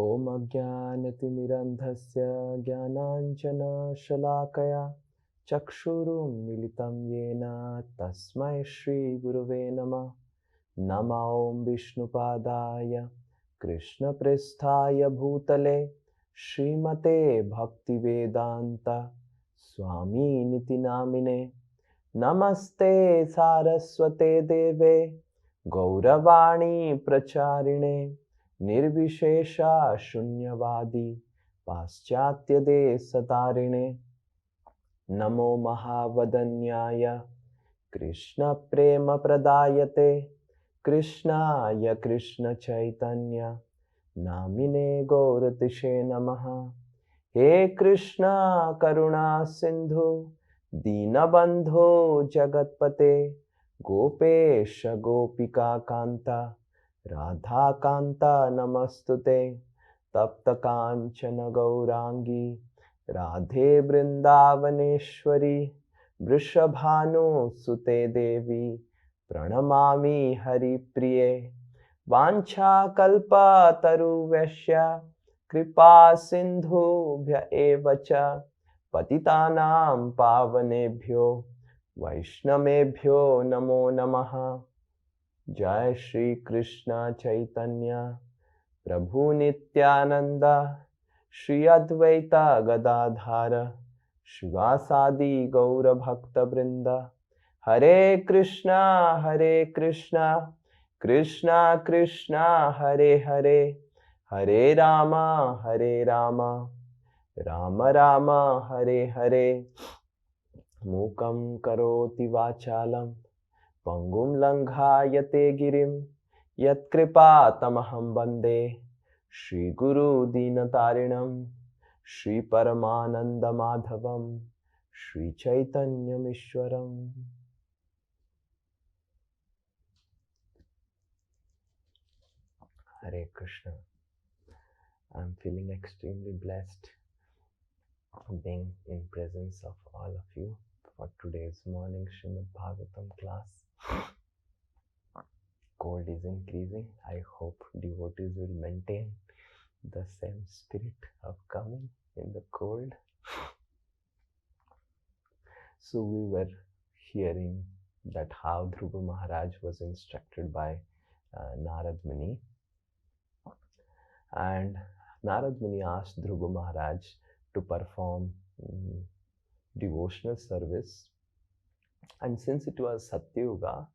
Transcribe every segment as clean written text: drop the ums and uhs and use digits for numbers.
Om Ajnanatimirandhasya Jnananjana Shalakaya Chakshurum Militam Yena Tasmai Shri Gurave Namah. Nama Om Vishnupadaya Krishna Pristhaya Bhutale Srimate Bhaktivedanta Swami Niti Namine. Namaste Saraswate Deve Gauravani Pracharine Nirvishesha Shunyavadi Paschatya Desatarine. Namo Mahavadanyaya Krishna Prema Pradayate Krishnaya Krishna Chaitanya Namine Gauratishe Namaha. He Krishna Karuna Sindhu Dinabandho Jagatpate Gopesha Gopika Kanta Radha Kanta Namastute Tapta Kanchana Gaurangi Radhe Brindavaneshwari Vrishabhanu Sute Devi Pranamami Hari Priye. Vancha Kalpa Taruvashya Kripa Sindhubhya evacha Patitanam Pavanebhyo Vaishnamebhyo Namo Namaha. Jai Shri Krishna Chaitanya Prabhu Nityananda Shri Advaita Gadadhara Shivasadi Gaura Bhakta Brinda. Hare Krishna Krishna Krishna Hare Hare Hare Rama Rama Rama Hare Hare. Mukam karoti vachalam Pangum langhayate girim Yat kripa tamaham bande Shri Guru Dinatarinam Shri Paramananda Madhavam Shri Chaitanya Mishwaram. Hare Krishna. I'm feeling extremely blessed being in presence of all of you for today's morning Srimad Bhagavatam class. Cold is increasing. I hope devotees will maintain the same spirit of coming in the cold. So we were hearing that how Dhruva Maharaj was instructed by Narad Muni. And Narad Muni asked Dhruva Maharaj to perform devotional service. And since it was Satyuga,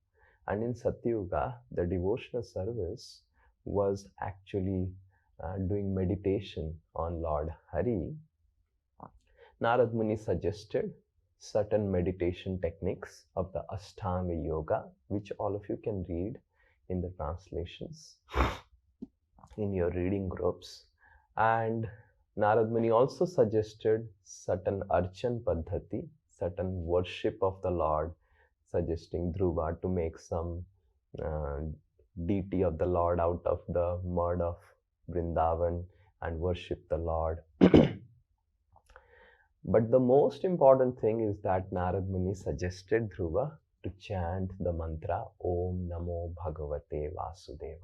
and in Satyuga, the devotional service was actually doing meditation on Lord Hari, Narad Muni suggested certain meditation techniques of the Ashtanga Yoga, which all of you can read in the translations in your reading groups. And Narad Muni also suggested certain Archan Paddhati, certain worship of the Lord, suggesting Dhruva to make some deity of the Lord out of the mud of Vrindavan and worship the Lord. But the most important thing is that Narad Muni suggested Dhruva to chant the mantra Om Namo Bhagavate Vasudevaya.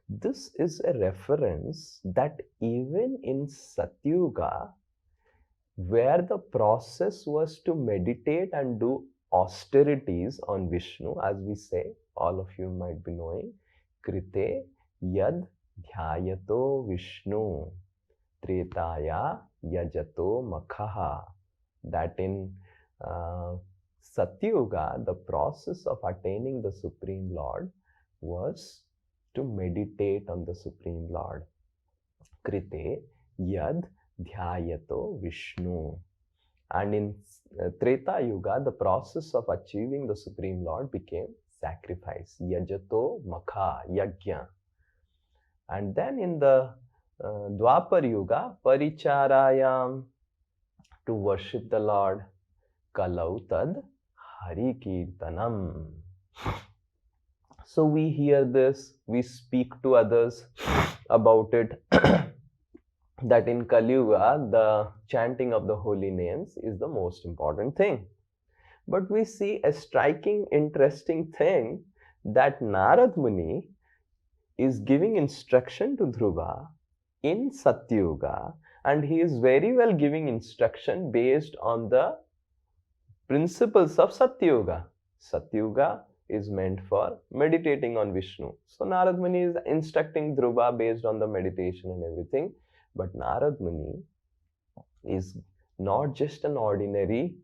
This is a reference that even in Satyuga, where the process was to meditate and do austerities on Vishnu, as we say, all of you might be knowing, Krite Yad Dhyayato Vishnu Tretaya Yajato Makhaha. That in Satyuga, the process of attaining the Supreme Lord was to meditate on the Supreme Lord. Krite Yad Dhyayato Vishnu. And in Treta Yuga, the process of achieving the Supreme Lord became sacrifice. Yajato Makha, Yajna. And then in the Dwapar Yuga, Paricharayam, to worship the Lord, Kalautad Hari Kirtanam. So we hear this, we speak to others about it, that in Kali Yuga, the chanting of the holy names is the most important thing. But we see a striking, interesting thing, that Narad Muni is giving instruction to Dhruva in Satyuga, and he is very well giving instruction based on the principles of Satyuga. Satyuga is meant for meditating on Vishnu. So Narad Muni is instructing Dhruva based on the meditation and everything. But Narad Muni is not just an ordinary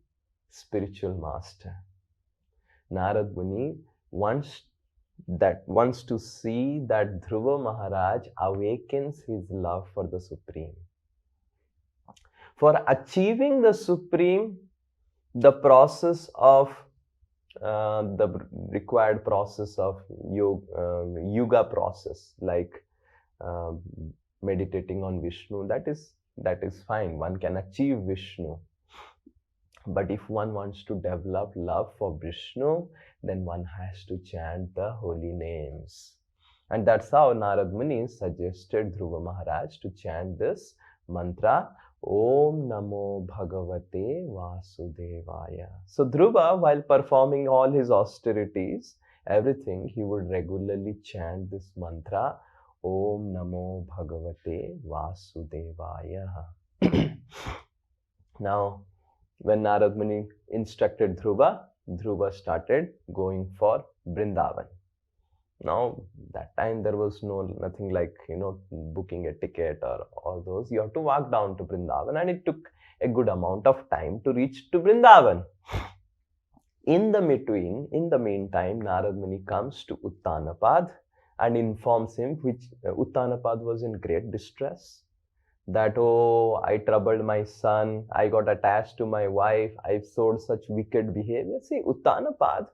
spiritual master. Narad Muni wants to see that Dhruva Maharaj awakens his love for the Supreme. For achieving the Supreme, the process of the required process of yoga process, like meditating on Vishnu, that is fine. One can achieve Vishnu. But if one wants to develop love for Vishnu, then one has to chant the holy names. And that's how Narad Muni suggested Dhruva Maharaj to chant this mantra, Om Namo Bhagavate Vasudevaya. So Dhruva, while performing all his austerities, everything, he would regularly chant this mantra, Om Namo Bhagavate Vasudevaya. Now, when Narad Muni instructed Dhruva, Dhruva started going for Vrindavan. Now, that time there was nothing like, booking a ticket or all those. You have to walk down to Vrindavan, and it took a good amount of time to reach to Vrindavan. In the meantime, Narad Muni comes to Uttanapad and informs him, which Uttanapad was in great distress. That, oh, I troubled my son, I got attached to my wife, I showed such wicked behavior. See, Uttanapad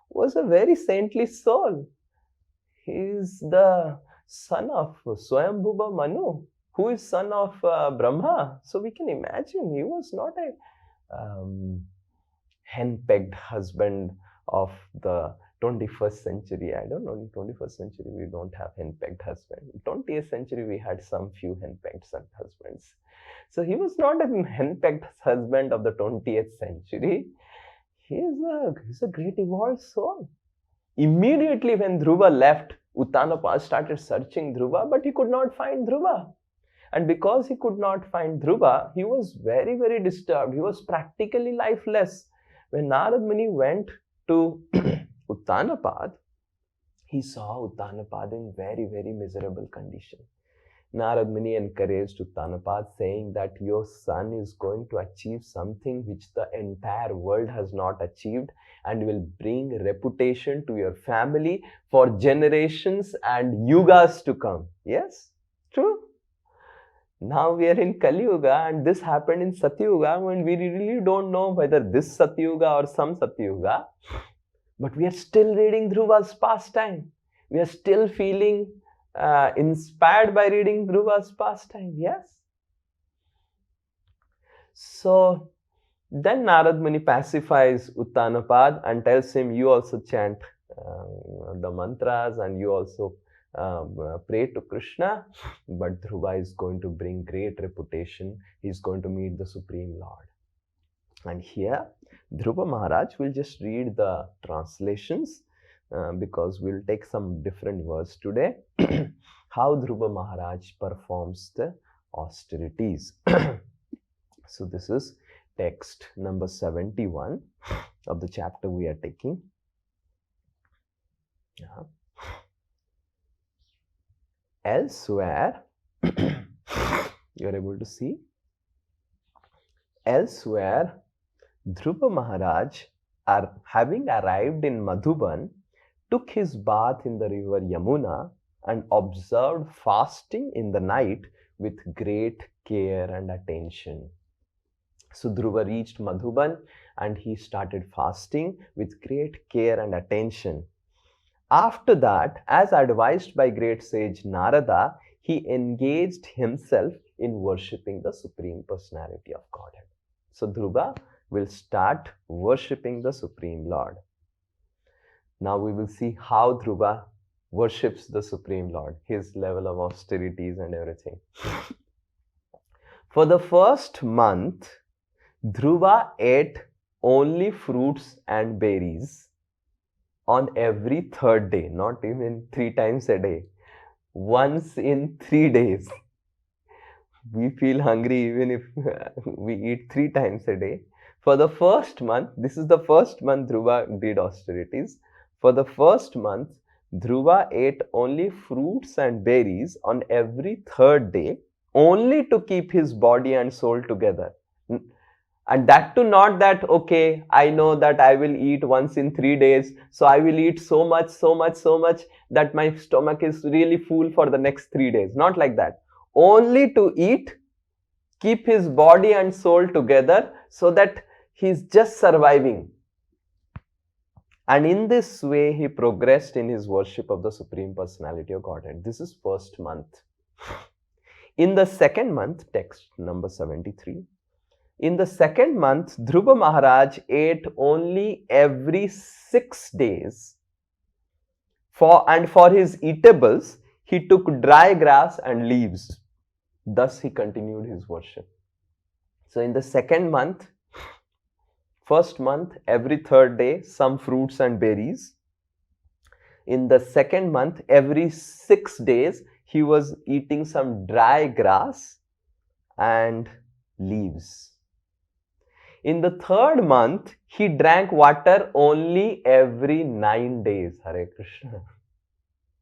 was a very saintly soul. He is the son of Swayambhuva Manu, who is son of Brahma. So we can imagine he was not a hen-pegged husband of the 21st century. I don't know, in 21st century we don't have hen-pegged husband. In 20th century we had some few hen-pegged husbands. So he was not a hen-pegged husband of the 20th century. He's a great evolved soul. Immediately when Dhruva left, Uttanapad started searching Dhruva, but he could not find Dhruva. And because he could not find Dhruva, he was very, very disturbed. He was practically lifeless. When Narad Muni went to Uttanapad, he saw Uttanapad in very, very miserable condition. Narad Muni encouraged Uttanapad, saying that your son is going to achieve something which the entire world has not achieved, and will bring reputation to your family for generations and yugas to come. Yes, true. Now we are in Kali Yuga, and this happened in Satyuga, when we really don't know whether this Satyuga or some Satyuga. But we are still reading Dhruva's pastime. We are still feeling inspired by reading Dhruva's pastime. Yes. So then Narad Muni pacifies Uttanapad and tells him, you also chant the mantras and you also pray to Krishna, but Dhruva is going to bring great reputation. He is going to meet the Supreme Lord. And here Dhruva Maharaj will just read the translations because we'll take some different words today. How Dhruva Maharaj performs the austerities. So this is text number 71 of the chapter we are taking. Yeah. Elsewhere, you are able to see. Elsewhere, Dhruva Maharaj, having arrived in Madhuban, took his bath in the river Yamuna and observed fasting in the night with great care and attention. So Dhruva reached Madhuban and he started fasting with great care and attention. After that, as advised by great sage Narada, he engaged himself in worshipping the Supreme Personality of Godhead. So Dhruva will start worshipping the Supreme Lord. Now we will see how Dhruva worships the Supreme Lord, his level of austerities and everything. For the first month, Dhruva ate only fruits and berries on every third day, not even 3 times a day. once in 3 days. We feel hungry even if we eat 3 times a day. For the first month, this is the first month Dhruva did austerities. For the first month, Dhruva ate only fruits and berries on every third day, only to keep his body and soul together. And that too, not that, okay, I know that I will eat once in 3 days, so I will eat so much, so much, so much that my stomach is really full for the next 3 days. Not like that. Only to eat, keep his body and soul together so that he's just surviving. And in this way, he progressed in his worship of the Supreme Personality of Godhead. This is first month. In the second month, text number 73, in the second month, Dhruva Maharaj ate only every 6 days. For his eatables, he took dry grass and leaves. Thus, he continued his worship. So, in the second month, first month, every third day, some fruits and berries. In the second month, every 6 days, he was eating some dry grass and leaves. In the third month, he drank water only every 9 days. Hare Krishna.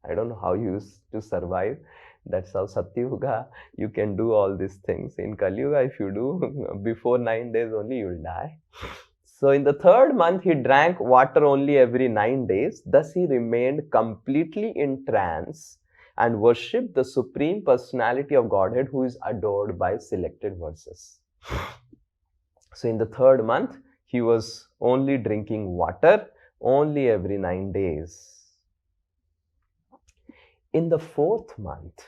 I don't know how you used to survive. That's how Satyuga, you can do all these things. In Kali Yuga, if you do before 9 days only, you will die. So in the third month, he drank water only every 9 days. Thus, he remained completely in trance and worshipped the Supreme Personality of Godhead, who is adored by selected verses. So in the third month, he was only drinking water only every 9 days. In the fourth month,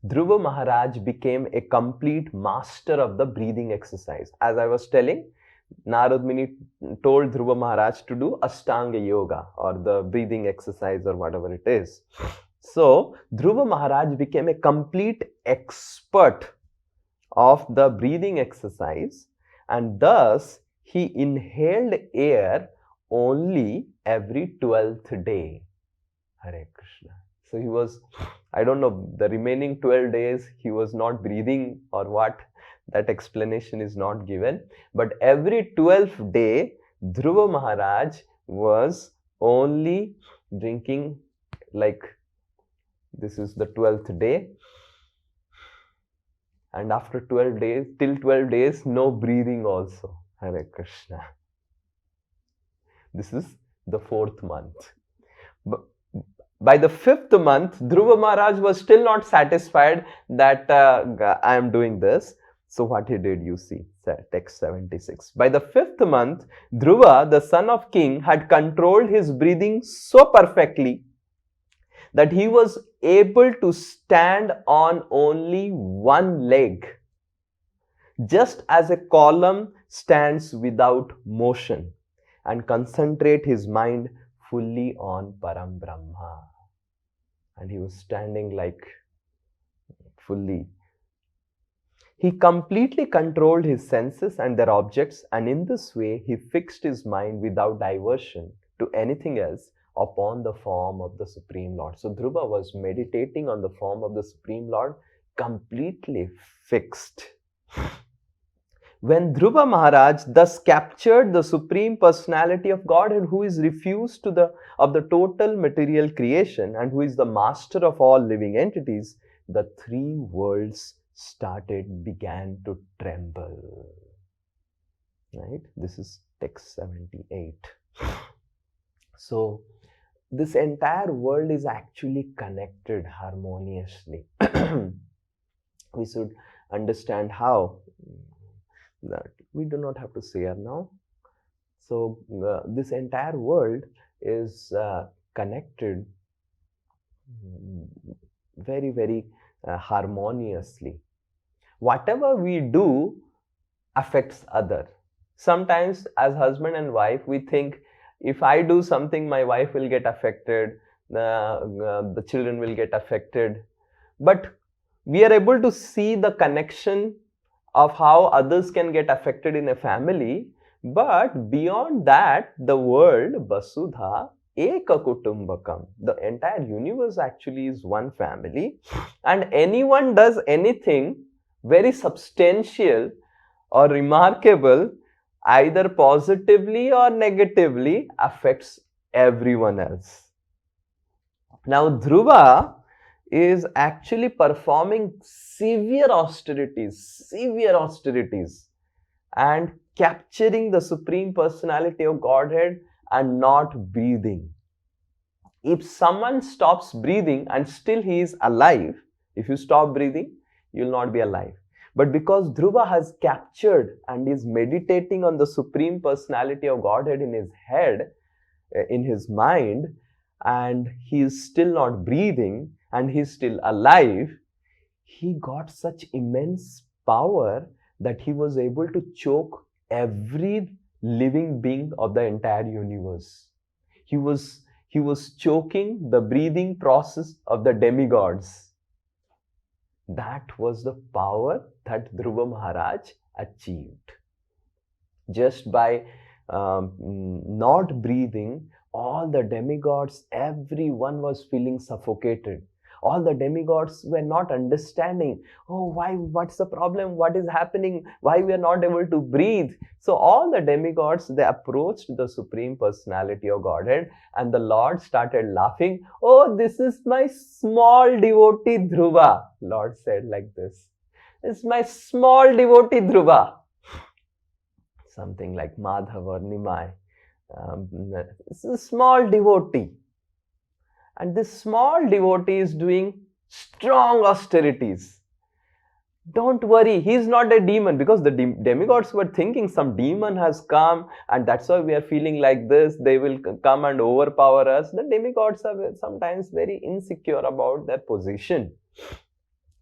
Dhruva Maharaj became a complete master of the breathing exercise. As I was telling, Narad Muni told Dhruva Maharaj to do Ashtanga Yoga or the breathing exercise or whatever it is. So, Dhruva Maharaj became a complete expert of the breathing exercise, and thus he inhaled air only every 12th day. Hare Krishna. So he was, I don't know, the remaining 12 days he was not breathing or what, that explanation is not given. But every 12th day, Dhruva Maharaj was only drinking, like, this is the 12th day. And after 12 days, till 12 days, no breathing also. Hare Krishna. This is the fourth month. By the fifth month, Dhruva Maharaj was still not satisfied that I am doing this. So what he did, you see, text 76. By the fifth month, Dhruva, the son of king, had controlled his breathing so perfectly that he was able to stand on only one leg, just as a column stands without motion, and concentrate his mind fully on Param Brahma. And he was standing like fully. He completely controlled his senses and their objects, and in this way he fixed his mind without diversion to anything else upon the form of the Supreme Lord. So Dhruva was meditating on the form of the Supreme Lord, completely fixed. When Dhruva Maharaj thus captured the Supreme Personality of Godhead, who is refused of the total material creation and who is the master of all living entities, the three worlds began to tremble. Right? This is text 78. So, this entire world is actually connected harmoniously. We should understand how. That we do not have to say it now. So, this entire world is connected very, very harmoniously. Whatever we do affects other. Sometimes as husband and wife, we think, if I do something, my wife will get affected, the children will get affected. But we are able to see the connection of how others can get affected in a family. But beyond that, the world, Vasudha, eka kutumbakam. The entire universe actually is one family, and anyone does anything very substantial or remarkable, either positively or negatively, affects everyone else. Now, Dhruva is actually performing severe austerities, and capturing the Supreme Personality of Godhead and not breathing. If someone stops breathing and still he is alive, if you stop breathing, you will not be alive. But because Dhruva has captured and is meditating on the Supreme Personality of Godhead in his head, in his mind, and he is still not breathing and he is still alive, he got such immense power that he was able to choke every living being of the entire universe. He was choking the breathing process of the demigods. That was the power that Dhruva Maharaj achieved. Just by not breathing, all the demigods, everyone was feeling suffocated. All the demigods were not understanding, oh, why, what's the problem, what is happening, why we are not able to breathe. So all the demigods, they approached the Supreme Personality of Godhead, and the Lord started laughing. Oh, this is my small devotee Dhruva. Lord said like this, this is my small devotee Dhruva. Something like Madhav or Nimai. It's a small devotee. And this small devotee is doing strong austerities. Don't worry, he's not a demon, because the demigods were thinking some demon has come and that's why we are feeling like this. They will come and overpower us. The demigods are sometimes very insecure about their position.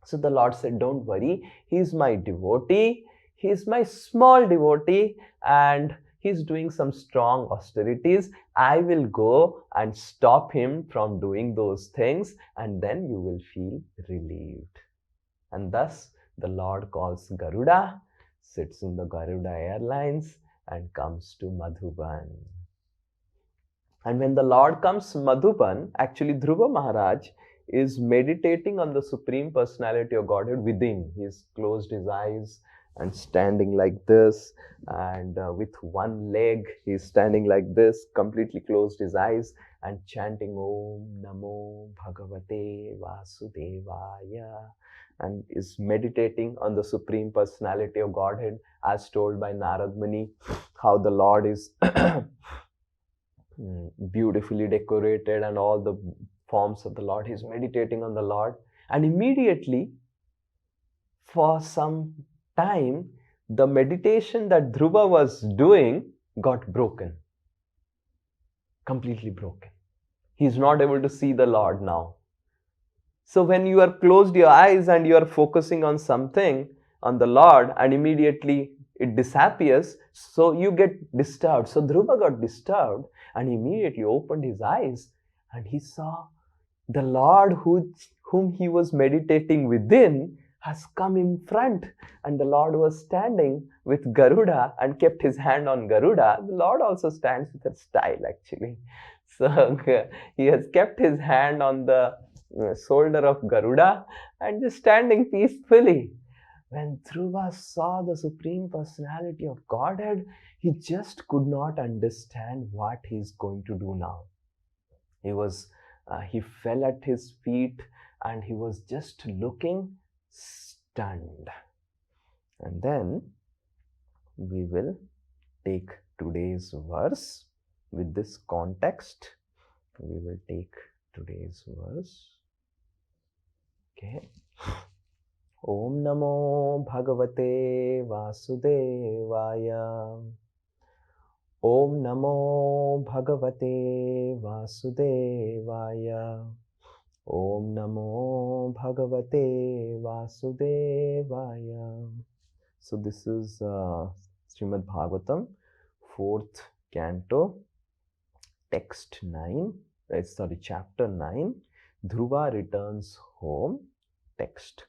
So the Lord said, don't worry, he's my devotee. He's my small devotee and he's doing some strong austerities. I will go and stop him from doing those things, and then you will feel relieved. And thus the Lord calls Garuda, sits in the Garuda Airlines and comes to Madhuban. And when the Lord comes to Madhuban, actually Dhruva Maharaj is meditating on the Supreme Personality of Godhead within. He's closed his eyes and standing like this, and with one leg he's standing like this, completely closed his eyes and chanting Om Namo Bhagavate Vasudevaya, and is meditating on the Supreme Personality of Godhead as told by Narad Muni, how the Lord is beautifully decorated and all the forms of the Lord. He's meditating on the Lord, and immediately for some time, the meditation that Dhruva was doing got broken, completely broken. He's not able to see the Lord now. So when you are closed your eyes and you are focusing on something, on the Lord, and immediately it disappears, so you get disturbed. So Dhruva got disturbed and immediately opened his eyes and he saw the Lord whom he was meditating within has come in front, and the Lord was standing with Garuda and kept his hand on Garuda. The Lord also stands with a style actually. So he has kept his hand on the shoulder of Garuda and just standing peacefully. When Dhruva saw the Supreme Personality of Godhead, he just could not understand what he's going to do now. He fell at his feet and he was just looking stunned. And then we will take today's verse with this context. We will take today's verse. Okay. Om Namo Bhagavate Vasudevaya. Om Namo Bhagavate Vasudevaya. Om Namo Bhagavate Vasudevaya. So this is Srimad Bhagavatam, 4th canto, text 9, chapter 9, Dhruva returns home, text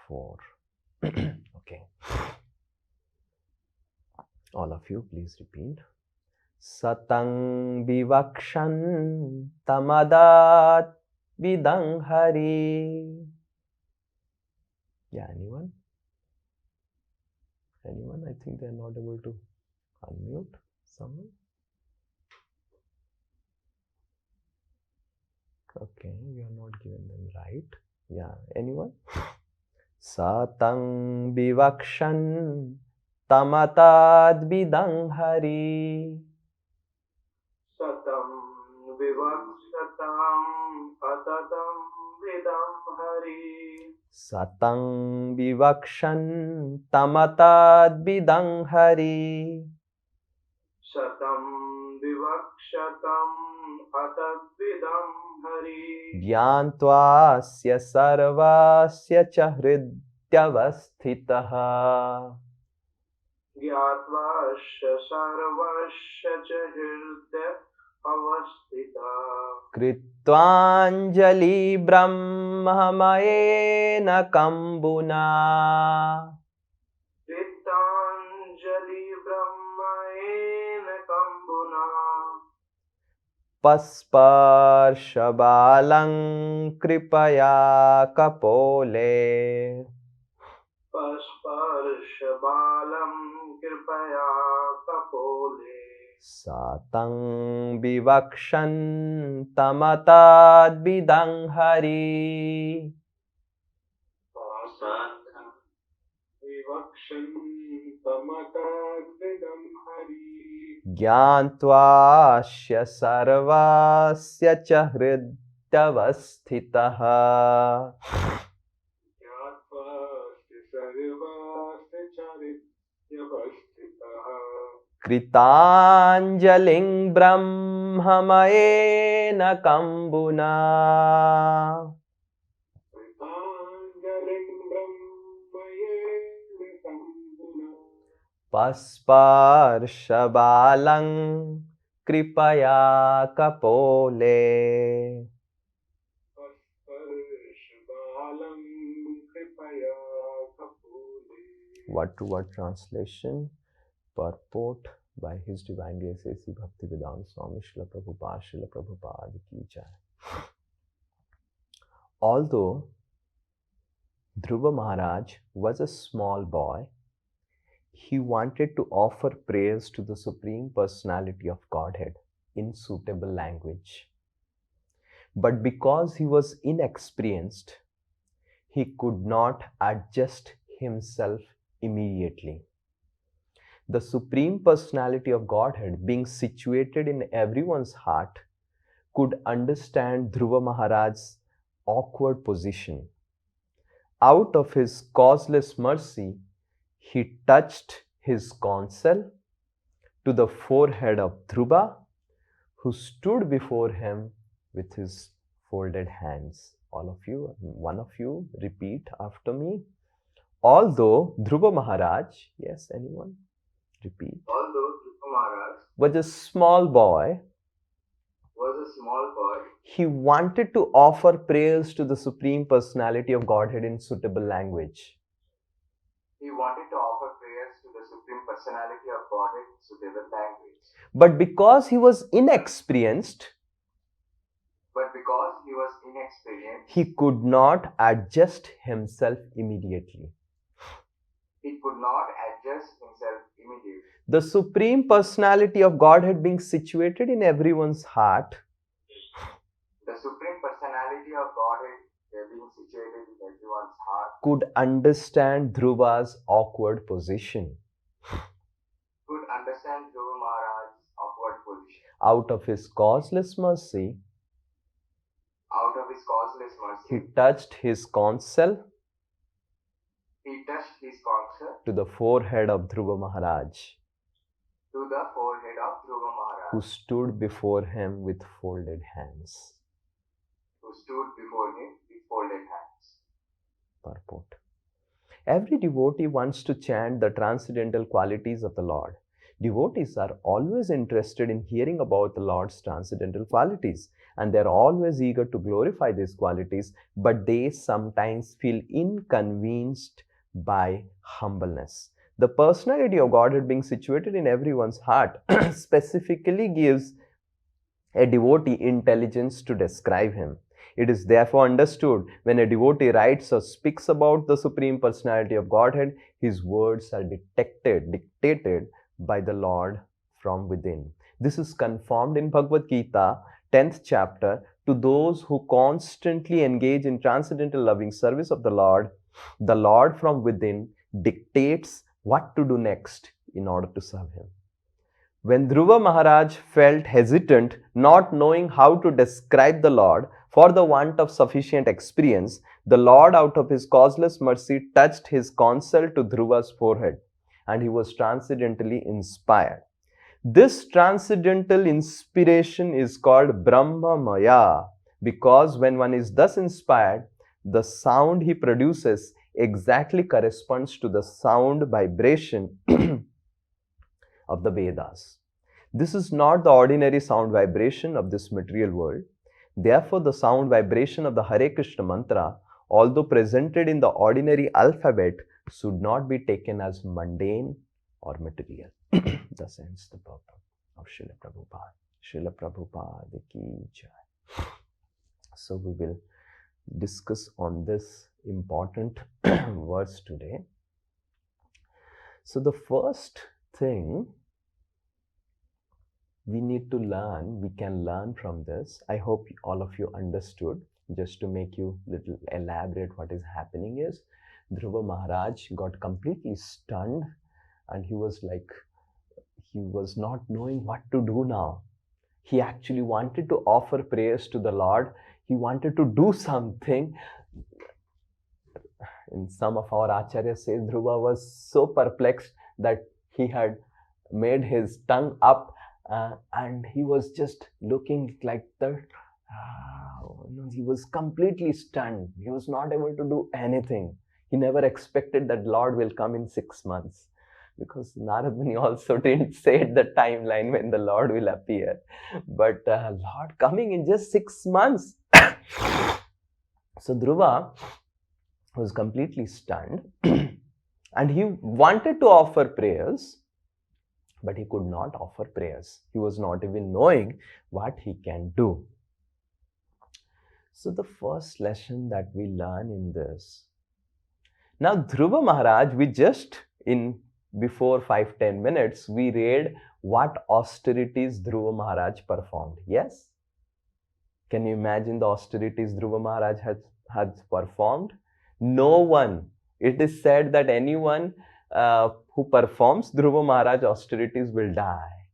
4. Okay. All of you, please repeat. Satang vivakshan tamadat vidang hari. Yeah, anyone? Anyone? I think they are not able to unmute someone. Okay, you are not giving them right. Yeah, anyone? Satang vivakshan tamatad vidang hari. Satam vivaksatam atatam vidam hari. Satang vivakshan tamatad vidang hari. Satam vivaksatam atat vidam hari. Jnantvasya sarvasya cha hridyavasthitaha. Gyatvaśya sarvasya ca hridya avastita. Kritvanjali brahmamayena kambuna. Kritanjali brahmayena kambuna. Pasparshabalang kripaya kapole. Pasparshabalam kripaya kapole. Satang vivakshan tamatad vidang hari. Satang vivakshan tamatad vidam hari. Jnantvasya sarvasya cha hridyavasthitaha. Kritanjaling brahmamayena kambuna. Pasparshabalang kripaya kapole. Word to word translation. Purport by His Divine Grace A.C. Bhaktivedanta Swami Srila Prabhupada ki jai. Although Dhruva Maharaj was a small boy, he wanted to offer prayers to the Supreme Personality of Godhead in suitable language. But because he was inexperienced, he could not adjust himself immediately. The Supreme Personality of Godhead, being situated in everyone's heart, could understand Dhruva Maharaj's awkward position. Out of his causeless mercy, he touched his console to the forehead of Dhruva, who stood before him with his folded hands. All of you, one of you, repeat after me. Although Dhruva Maharaj, yes, anyone? Repeat. Although Dhruva Maharaj was a small boy, he wanted to offer prayers to the Supreme Personality of Godhead in suitable language. He wanted to offer prayers to the Supreme Personality of Godhead in suitable language. But because he was inexperienced, he could not adjust himself immediately. The Supreme Personality of Godhead being situated in everyone's heart, could understand Dhruva's awkward position. Out of his causeless mercy, he touched his console to the forehead of Dhruva Maharaj, who stood before him with folded hands. Purport. Every devotee wants to chant the transcendental qualities of the Lord. Devotees are always interested in hearing about the Lord's transcendental qualities, and they are always eager to glorify these qualities, but they sometimes feel inconvenienced by humbleness. The personality of Godhead being situated in everyone's heart specifically gives a devotee intelligence to describe him. It is therefore understood when a devotee writes or speaks about the Supreme Personality of Godhead, his words are dictated by the Lord from within. This is confirmed in Bhagavad Gita, 10th chapter. To those who constantly engage in transcendental loving service of the Lord from within dictates what to do next in order to serve him. When Dhruva Maharaj felt hesitant, not knowing how to describe the Lord for the want of sufficient experience, the Lord, out of his causeless mercy, touched his console to Dhruva's forehead, and he was transcendentally inspired. This transcendental inspiration is called Brahma Maya, because when one is thus inspired, the sound he produces exactly corresponds to the sound vibration of the Vedas. This is not the ordinary sound vibration of this material world. Therefore, the sound vibration of the Hare Krishna mantra, although presented in the ordinary alphabet, should not be taken as mundane or material. Thus ends the purport of Srila Prabhupada. Srila Prabhupada ki jai. So we will discuss on this important verse today. So the first thing we need to learn, we can learn from this. I hope all of you understood. Just to make you little elaborate what is happening is, Dhruva Maharaj got completely stunned and he was not knowing what to do now. He actually wanted to offer prayers to the Lord. He wanted to do something. In some of our acharyas say Dhruva was so perplexed that he had made his tongue up and he was just looking like that. He was completely stunned. He was not able to do anything. He never expected that Lord will come in 6 months, because Narad Muni also didn't say the timeline when the Lord will appear. But Lord coming in just 6 months. So Dhruva was completely stunned and he wanted to offer prayers, but he could not offer prayers. He was not even knowing what he can do. So the first lesson that we learn in this. Now Dhruva Maharaj, we just before 5-10 minutes, we read what austerities Dhruva Maharaj performed. Yes? Can you imagine the austerities Dhruva Maharaj has performed? No one. It is said that anyone who performs Dhruva Maharaj austerities will die.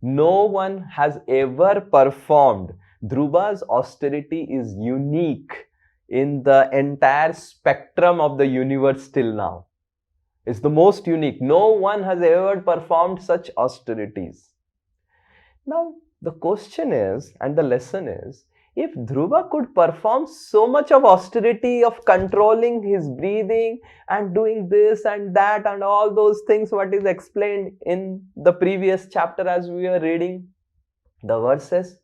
No one has ever performed. Dhruva's austerity is unique in the entire spectrum of the universe till now. It's the most unique. No one has ever performed such austerities. Now, the question is, and the lesson is, if Dhruva could perform so much of austerity of controlling his breathing and doing this and that and all those things what is explained in the previous chapter as we were reading the verses,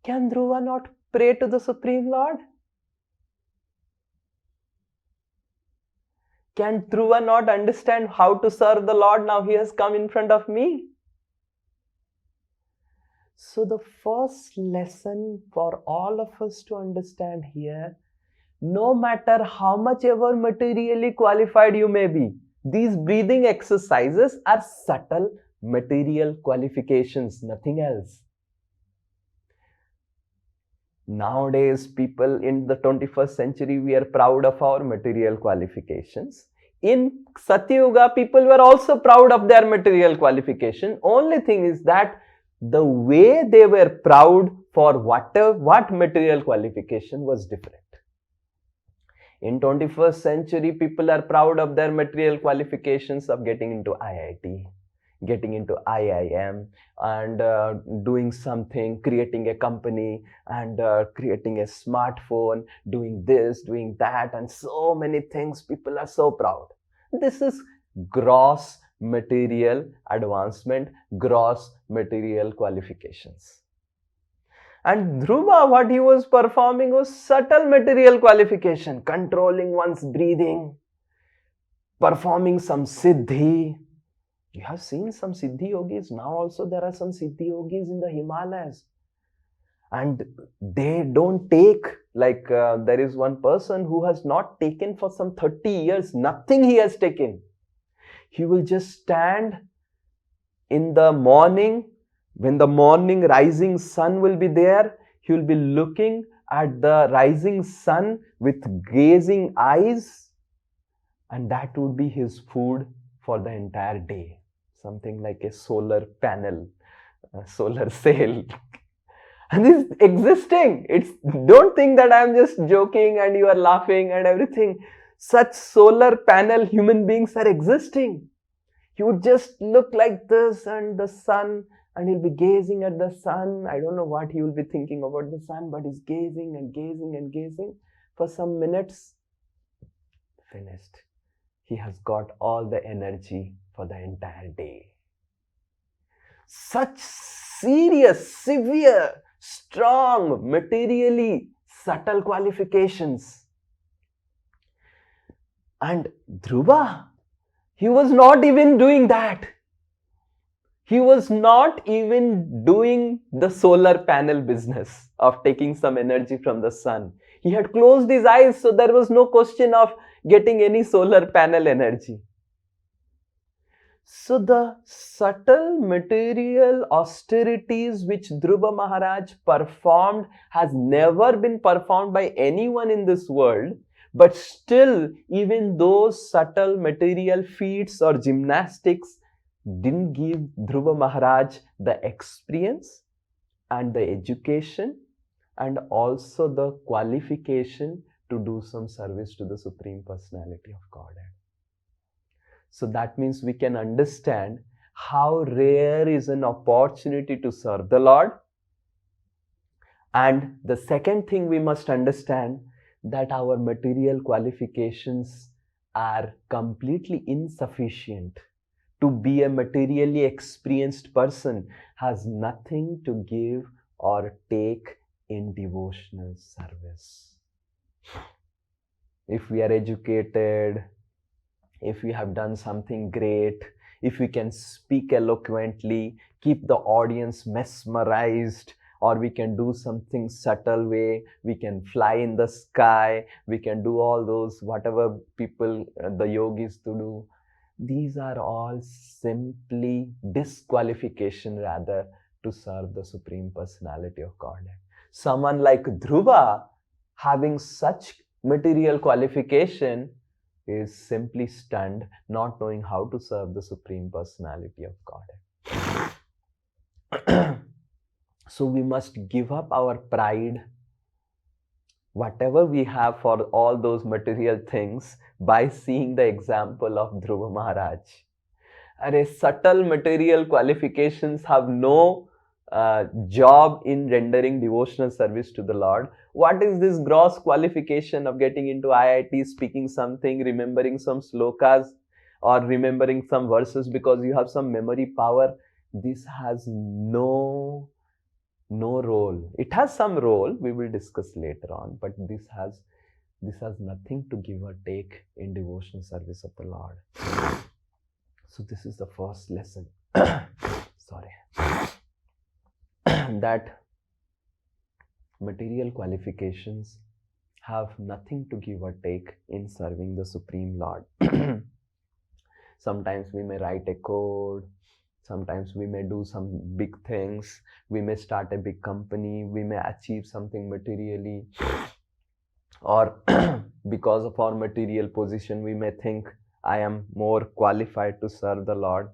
can Dhruva not pray to the Supreme Lord? Can Dhruva not understand how to serve the Lord? Now he has come in front of me. So the first lesson for all of us to understand here, no matter how much ever materially qualified you may be, these breathing exercises are subtle material qualifications, nothing else. Nowadays, people in the 21st century, we are proud of our material qualifications. In Satyuga, people were also proud of their material qualification. Only thing is that the way they were proud for what material qualification was different. In 21st century, people are proud of their material qualifications of getting into IIT, getting into IIM, and doing something, creating a company, and creating a smartphone, doing this, doing that, and so many things. People are so proud. This is gross material advancement, gross material qualifications. And Dhruva, what he was performing was subtle material qualification, controlling one's breathing, performing some siddhi. You have seen some siddhi yogis. Now also there are some siddhi yogis in the Himalayas. And they don't take, like there is one person who has not taken for some 30 years, nothing he has taken. He will just stand in the morning, when the morning rising sun will be there, he will be looking at the rising sun with gazing eyes, and that would be his food for the entire day. Something like a solar panel, a solar sail. And this is existing. It's, don't think that I'm just joking and you are laughing and everything. Such solar panel human beings are existing. He would just look like this and the sun, and he'll be gazing at the sun. I don't know what he will be thinking about the sun, but he's gazing and gazing and gazing for some minutes. Finished. He has got all the energy for the entire day. Such serious, severe, strong, materially subtle qualifications. And Dhruva, he was not even doing that. He was not even doing the solar panel business of taking some energy from the sun. He had closed his eyes, so there was no question of getting any solar panel energy. So the subtle material austerities which Dhruva Maharaj performed has never been performed by anyone in this world. But still, even those subtle material feats or gymnastics didn't give Dhruva Maharaj the experience and the education and also the qualification to do some service to the Supreme Personality of Godhead. So that means we can understand how rare is an opportunity to serve the Lord. And the second thing we must understand, that our material qualifications are completely insufficient. To be a materially experienced person has nothing to give or take in devotional service. If we are educated, if we have done something great, if we can speak eloquently, keep the audience mesmerized, or we can do something subtle way, we can fly in the sky, we can do all those whatever people, the yogis to do. These are all simply disqualification rather to serve the Supreme Personality of Godhead. Someone like Dhruva having such material qualification is simply stunned, not knowing how to serve the Supreme Personality of Godhead. So we must give up our pride, whatever we have for all those material things, by seeing the example of Dhruva Maharaj. And subtle material qualifications have no job in rendering devotional service to the Lord. What is this gross qualification of getting into IIT, speaking something, remembering some slokas or remembering some verses because you have some memory power? This has no role. It has some role, we will discuss later on, but this has nothing to give or take in devotional service of the Lord. So this is the first lesson. Sorry. That material qualifications have nothing to give or take in serving the Supreme Lord. Sometimes we may write a code, sometimes we may do some big things, we may start a big company, we may achieve something materially, or because of our material position we may think I am more qualified to serve the Lord.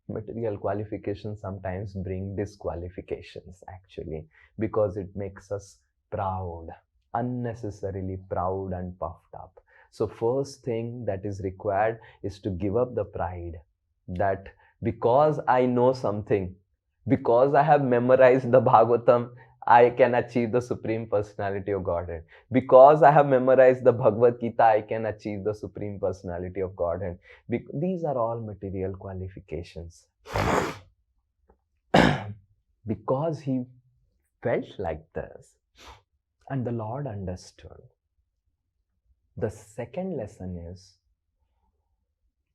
Material qualifications sometimes bring disqualifications actually, because it makes us proud, unnecessarily proud and puffed up. So first thing that is required is to give up the pride that because I know something, because I have memorized the Bhagavatam, I can achieve the Supreme Personality of Godhead. Because I have memorized the Bhagavad Gita, I can achieve the Supreme Personality of Godhead. These are all material qualifications. Because he felt like this, and the Lord understood. The second lesson is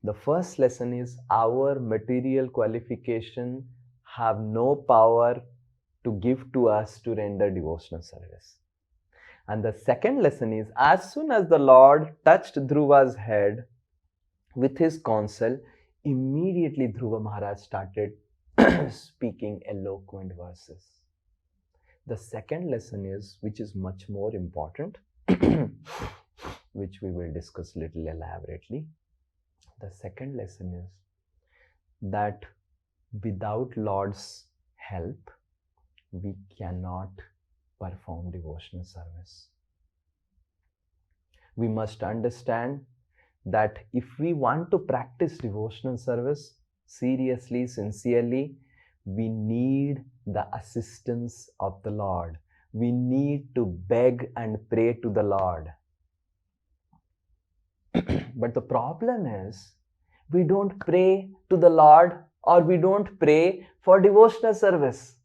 The first lesson is our material qualification have no power to give to us to render devotional service. And the second lesson is, as soon as the Lord touched Dhruva's head with his counsel, immediately Dhruva Maharaj started speaking eloquent verses. The second lesson is, which is much more important, which we will discuss little elaborately. The second lesson is that without Lord's help, we cannot perform devotional service. We must understand that if we want to practice devotional service seriously, sincerely, we need the assistance of the Lord. We need to beg and pray to the Lord. But the problem is, we don't pray to the Lord, or we don't pray for devotional service.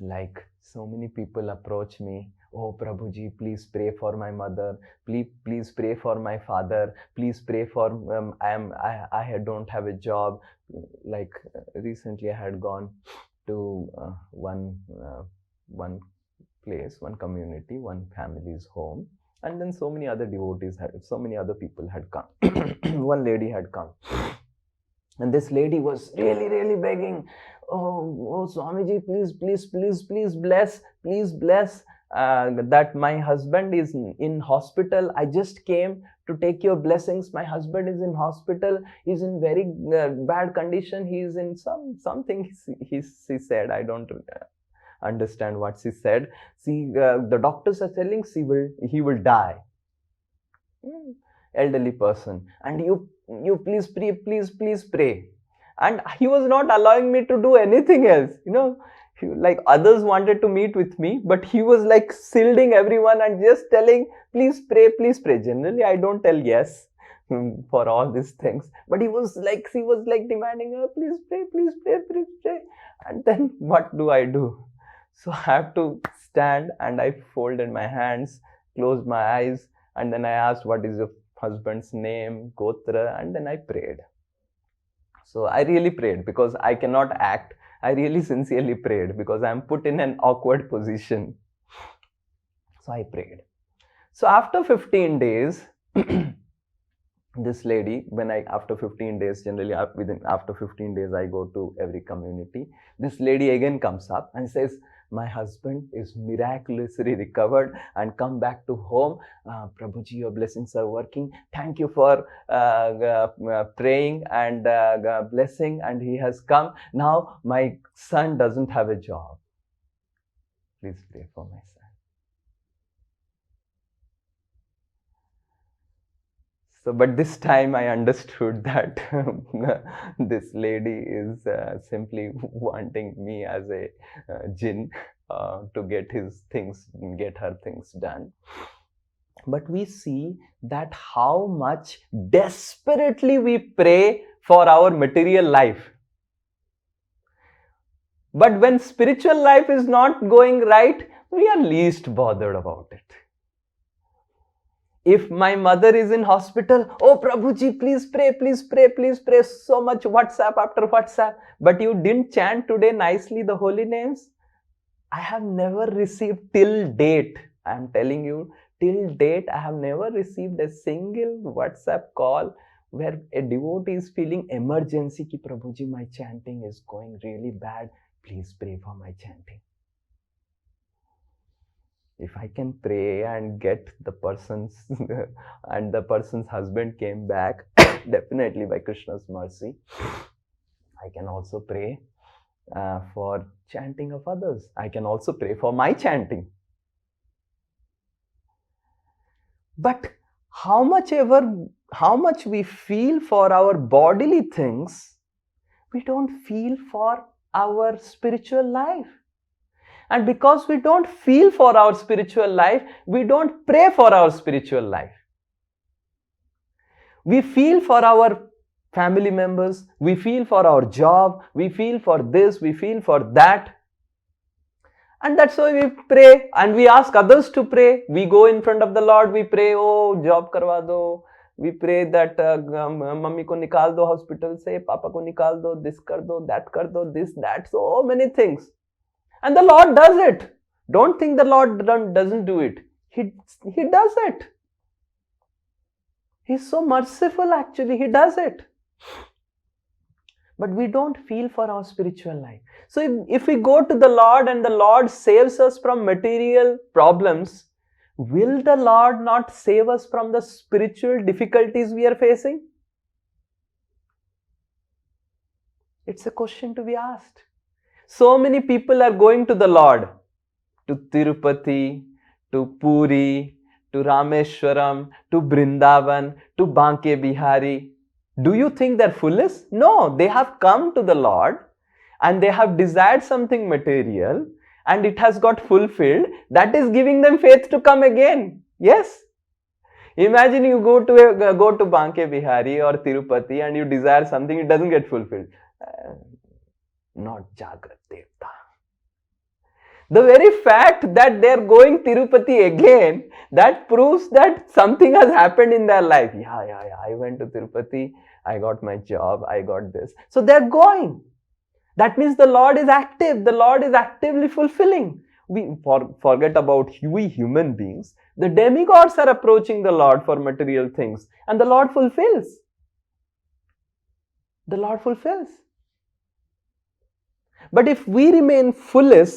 Like so many people approach me, oh Prabhuji, please pray for my mother, please pray for my father, please pray for I don't have a job. Like recently I had gone to one place, one community, one family's home, and then so many other people had come. One lady had come, and this lady was really begging, oh Swamiji, please bless that my husband is in hospital. I just came to take your blessings. My husband is in hospital. He's in very bad condition. He is in something she said. I don't understand what she said. See, the doctors are telling he will die. Elderly person, and you please pray. And he was not allowing me to do anything else. Like others wanted to meet with me, but he was like shielding everyone and just telling, please pray. Generally, I don't tell yes for all these things, but she was like demanding, oh, please pray. And then what do I do? So I have to stand, and I folded my hands, closed my eyes, and then I asked, what is your husband's name, Gotra, and then I prayed. So I really prayed because I cannot act. I really sincerely prayed because I am put in an awkward position. So I prayed. So after 15 days, this lady, after 15 days, generally after 15 days, I go to every community. This lady again comes up and says, my husband is miraculously recovered and come back to home. Prabhuji, your blessings are working. Thank you for praying and blessing, and he has come. Now my son doesn't have a job. Please pray for my son. So, but this time I understood that this lady is simply wanting me as a jinn to get her things done. But we see that how much desperately we pray for our material life. But when spiritual life is not going right, we are least bothered about it. If my mother is in hospital, oh Prabhuji, please pray. So much WhatsApp after WhatsApp. But you didn't chant today nicely the holy names. I have never received till date. I am telling you, till date, I have never received a single WhatsApp call where a devotee is feeling emergency ki Prabhuji, my chanting is going really bad. Please pray for my chanting. If I can pray and get the person's and the person's husband came back, definitely by Krishna's mercy, I can also pray for chanting of others. I can also pray for my chanting. But how much we feel for our bodily things, we don't feel for our spiritual life. And because we don't feel for our spiritual life, we don't pray for our spiritual life. We feel for our family members, we feel for our job, we feel for this, we feel for that. And that's why we pray and we ask others to pray. We go in front of the Lord, we pray, oh, job karwa do. We pray that mummy ko nikal do hospital se, papa ko nikal do, this kar do, that kar do, this, that, so many things. And the Lord does it. Don't think the Lord doesn't do it. He does it. He's so merciful actually, He does it. But we don't feel for our spiritual life. So if we go to the Lord and the Lord saves us from material problems, will the Lord not save us from the spiritual difficulties we are facing? It's a question to be asked. So many people are going to the Lord, to Tirupati, to Puri, to Rameshwaram, to Brindavan, to Banke Bihari. Do you think they're foolish? No, they have come to the Lord and they have desired something material and it has got fulfilled. That is giving them faith to come again. Yes. Imagine you go to Banke Bihari or Tirupati and you desire something, it doesn't get fulfilled. Not Jagrat Devta. The very fact that they are going Tirupati again, that proves that something has happened in their life. Yeah, I went to Tirupati, I got my job, I got this. So they are going. That means the Lord is active. The Lord is actively fulfilling. We forget about we human beings. The demigods are approaching the Lord for material things and the Lord fulfills. The Lord fulfills. But if we remain foolish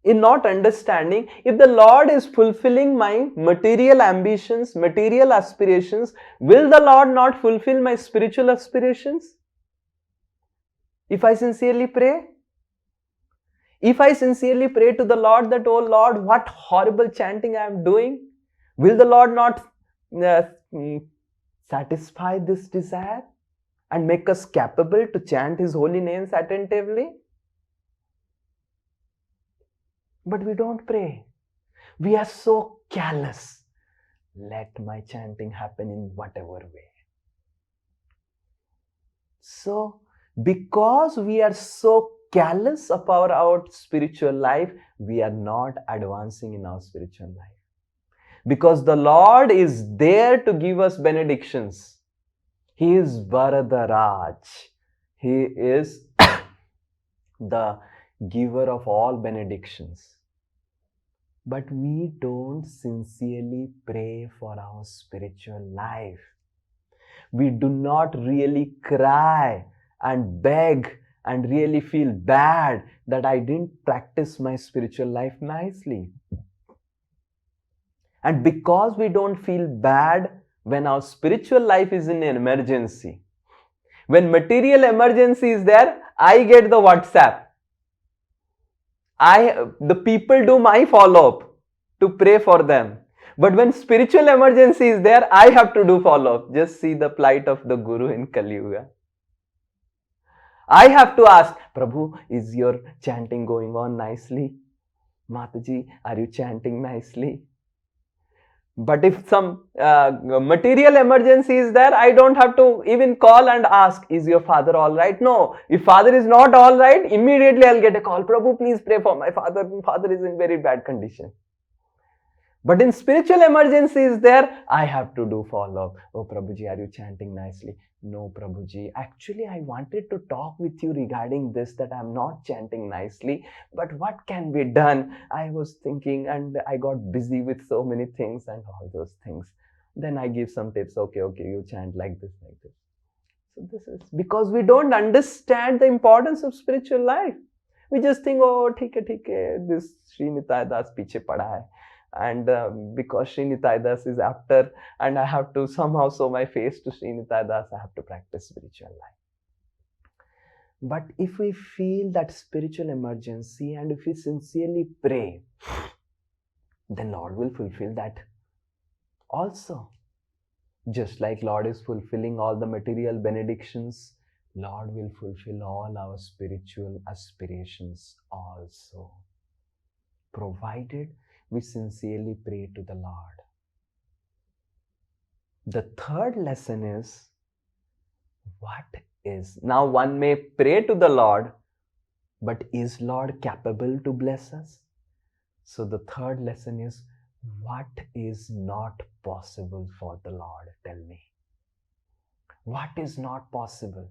in not understanding, if the Lord is fulfilling my material ambitions, material aspirations, will the Lord not fulfill my spiritual aspirations? If I sincerely pray? If I sincerely pray to the Lord that, oh Lord, what horrible chanting I am doing, will the Lord not satisfy this desire and make us capable to chant His holy names attentively? But we don't pray. We are so callous. Let my chanting happen in whatever way. So, because we are so callous about our spiritual life, we are not advancing in our spiritual life. Because the Lord is there to give us benedictions. He is Varadaraj. He is the giver of all benedictions. But we don't sincerely pray for our spiritual life. We do not really cry and beg and really feel bad that I didn't practice my spiritual life nicely. And because we don't feel bad when our spiritual life is in an emergency, when material emergency is there, I get the WhatsApp. The people do my follow-up to pray for them. But when spiritual emergency is there, I have to do follow-up. Just see the plight of the Guru in Kali Yuga. I have to ask, Prabhu, is your chanting going on nicely? Mataji, are you chanting nicely? But if some material emergency is there, I don't have to even call and ask, is your father all right? No. If father is not all right, immediately I'll get a call. Prabhu, please pray for my father. Father is in very bad condition. But in spiritual emergency is there, I have to do follow-up. Oh, Prabhuji, are you chanting nicely? No, Prabhuji. Actually, I wanted to talk with you regarding this, that I'm not chanting nicely. But what can be done? I was thinking and I got busy with so many things and all those things. Then I give some tips. Okay, you chant like this, like this. So this is because we don't understand the importance of spiritual life. We just think, oh, theek hai, this Sri Nitai Das piche pada hai. And because Sri Nitai Das is after, and I have to somehow show my face to Sri Nitai Das, I have to practice spiritual life. But if we feel that spiritual emergency and if we sincerely pray, then Lord will fulfill that also. Just like Lord is fulfilling all the material benedictions, Lord will fulfill all our spiritual aspirations also, provided we sincerely pray to the Lord. The third lesson is, now one may pray to the Lord, but is Lord capable to bless us? So the third lesson is, what is not possible for the Lord? Tell me. What is not possible?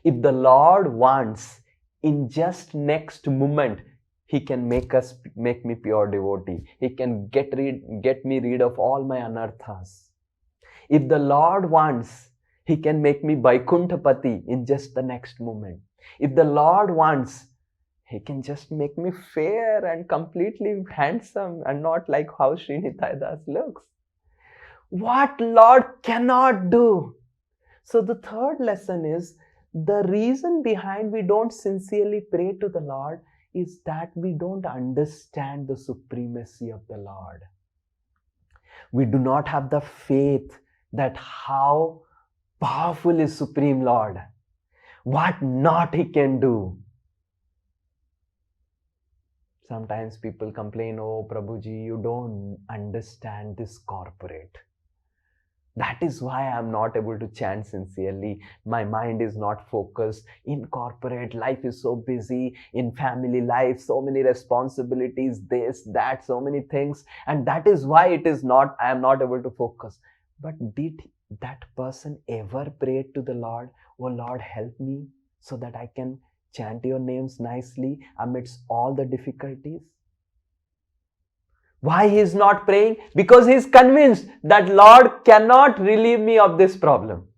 If the Lord wants, in just next moment, He can make me pure devotee. He can get me rid of all my anarthas. If the Lord wants, He can make me Vaikuntapati in just the next moment. If the Lord wants, He can just make me fair and completely handsome and not like how Srinitaya Das looks. What Lord cannot do? So the third lesson is, the reason behind we don't sincerely pray to the Lord is that we don't understand the supremacy of the Lord. We do not have the faith that how powerful is Supreme Lord, what not He can do. Sometimes people complain, oh Prabhuji, you don't understand this corporate. That is why I am not able to chant sincerely. My mind is not focused. In corporate, life is so busy. In family life, so many responsibilities, this, that, so many things. And that is why I am not able to focus. But did that person ever pray to the Lord? Oh Lord, help me so that I can chant your names nicely amidst all the difficulties? Why he is not praying? Because he is convinced that Lord cannot relieve me of this problem.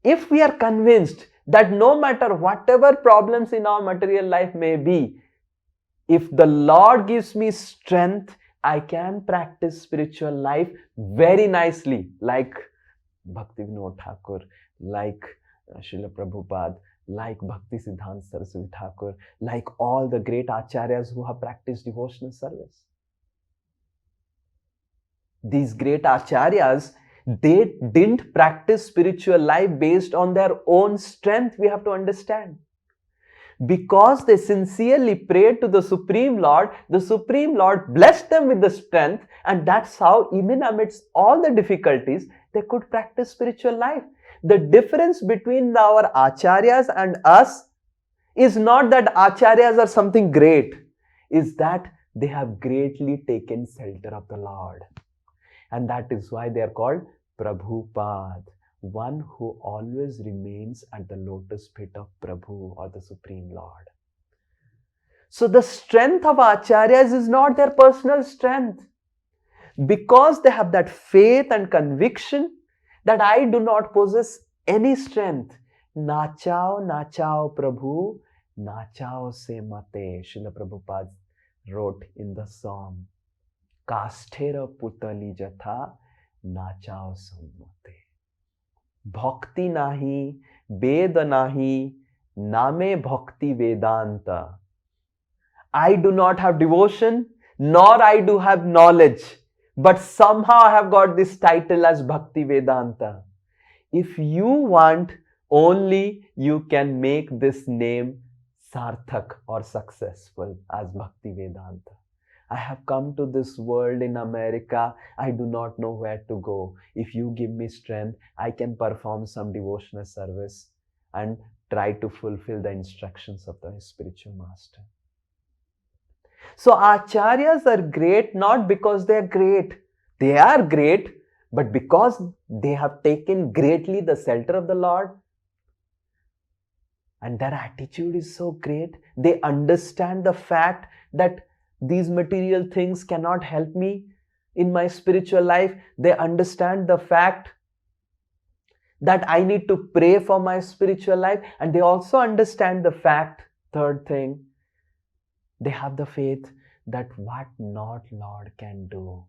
If we are convinced that no matter whatever problems in our material life may be, if the Lord gives me strength, I can practice spiritual life very nicely, like Bhakti Vinod Thakur, like Srila Prabhupada, like Bhakti Siddhanta Saraswati Thakur, like all the great acharyas who have practiced devotional service. These great acharyas, they didn't practice spiritual life based on their own strength, we have to understand. Because they sincerely prayed to the Supreme Lord blessed them with the strength, and that's how even amidst all the difficulties, they could practice spiritual life. The difference between our acharyas and us is not that acharyas are something great, is that they have greatly taken shelter of the Lord. And that is why they are called Prabhupada, one who always remains at the lotus feet of Prabhu or the Supreme Lord. So the strength of acharyas is not their personal strength. Because they have that faith and conviction that I do not possess any strength. Nachao, nachao Prabhu, nachao se mate. Srila Prabhupada wrote in the song, Kasthera putali jatha, nachao sammate. Bhakti nahi, Veda nahi, name bhakti Vedanta. I do not have devotion, nor I do have knowledge, but somehow I have got this title as Bhakti Vedanta. If you want, only you can make this name sarthak or successful as Bhakti Vedanta. I have come to this world in America. I do not know where to go. If you give me strength, I can perform some devotional service and try to fulfill the instructions of the spiritual master. So acharyas are great not because they are great. They are great, but because they have taken greatly the shelter of the Lord. And their attitude is so great. They understand the fact that these material things cannot help me in my spiritual life. They understand the fact that I need to pray for my spiritual life. And they also understand the fact, third thing, they have the faith that what not Lord can do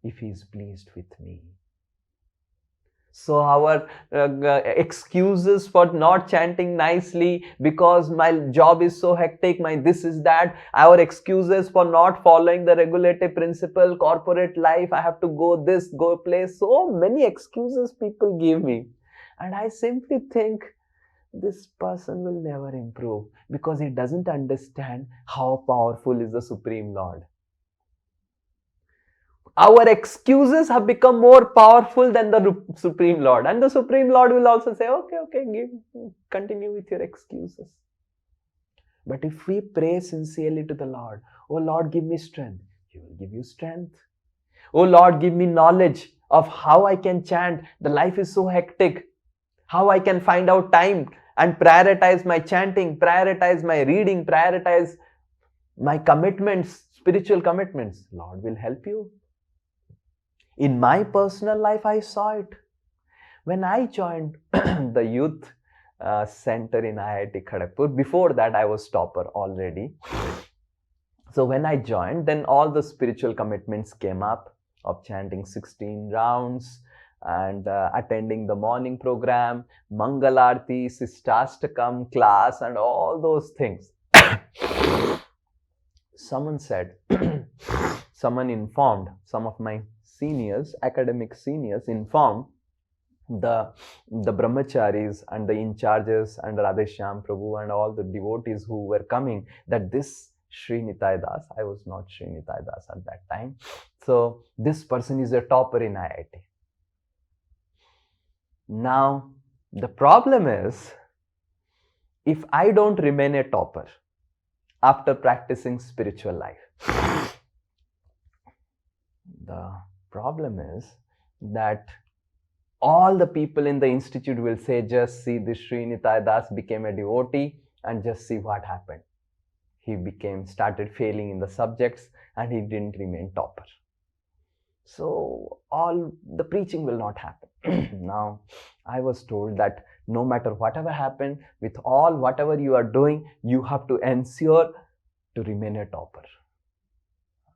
if He is pleased with me. So our excuses for not chanting nicely because my job is so hectic, my this is that, our excuses for not following the regulative principle, corporate life, I have to go this, go place, so many excuses people give me. And I simply think this person will never improve because he doesn't understand how powerful is the Supreme Lord. Our excuses have become more powerful than the Supreme Lord. And the Supreme Lord will also say, okay, continue with your excuses. But if we pray sincerely to the Lord, oh Lord, give me strength, He will give you strength. Oh Lord, give me knowledge of how I can chant. The life is so hectic. How I can find out time and prioritize my chanting, prioritize my reading, prioritize my commitments, spiritual commitments. Lord will help you. In my personal life, I saw it. When I joined the youth center in IIT Kharagpur, before that I was topper already. So when I joined, then all the spiritual commitments came up of chanting 16 rounds and attending the morning program, Mangalarti, Sistastakam class and all those things. Someone said, someone informed, some of my seniors, academic seniors informed the brahmacharis and the in charges and Radheshyam Prabhu and all the devotees who were coming that this Sri Nitai Das, I was not Sri Nitai Das at that time, so this person is a topper in IIT. Now the problem is, if I don't remain a topper after practicing spiritual life, the problem is that all the people in the institute will say, just see, this Sri Nitai Das became a devotee and just see what happened. He started failing in the subjects and he didn't remain topper. So all the preaching will not happen. Now, I was told that no matter whatever happened, with all whatever you are doing, you have to ensure to remain a topper.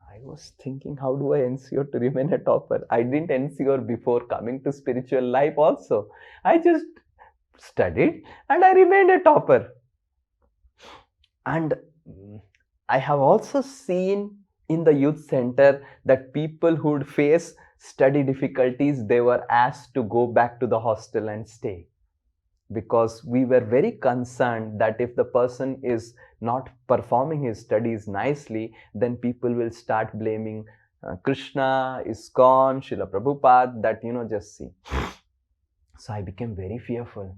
I was thinking, how do I ensure to remain a topper? I didn't ensure before coming to spiritual life also. I just studied and I remained a topper. And I have also seen in the youth center that people who would face study difficulties, they were asked to go back to the hostel and stay. Because we were very concerned that if the person is not performing his studies nicely, then people will start blaming Krishna, ISKCON, Srila Prabhupada, that, just see. So I became very fearful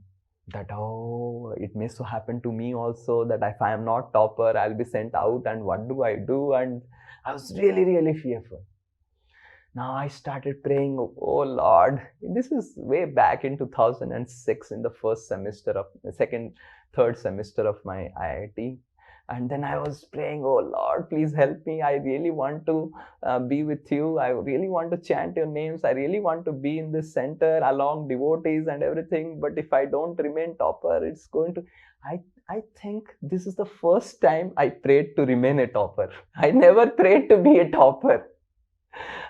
that, oh, it may so happen to me also, that if I am not topper, I'll be sent out and what do I do? And I was really, really fearful. Now I started praying, oh Lord, this is way back in 2006 in the third semester of my IIT. And then I was praying, oh Lord, please help me. I really want to be with you. I really want to chant your names. I really want to be in this center along devotees and everything. But if I don't remain topper, it's going to... I think this is the first time I prayed to remain a topper. I never prayed to be a topper.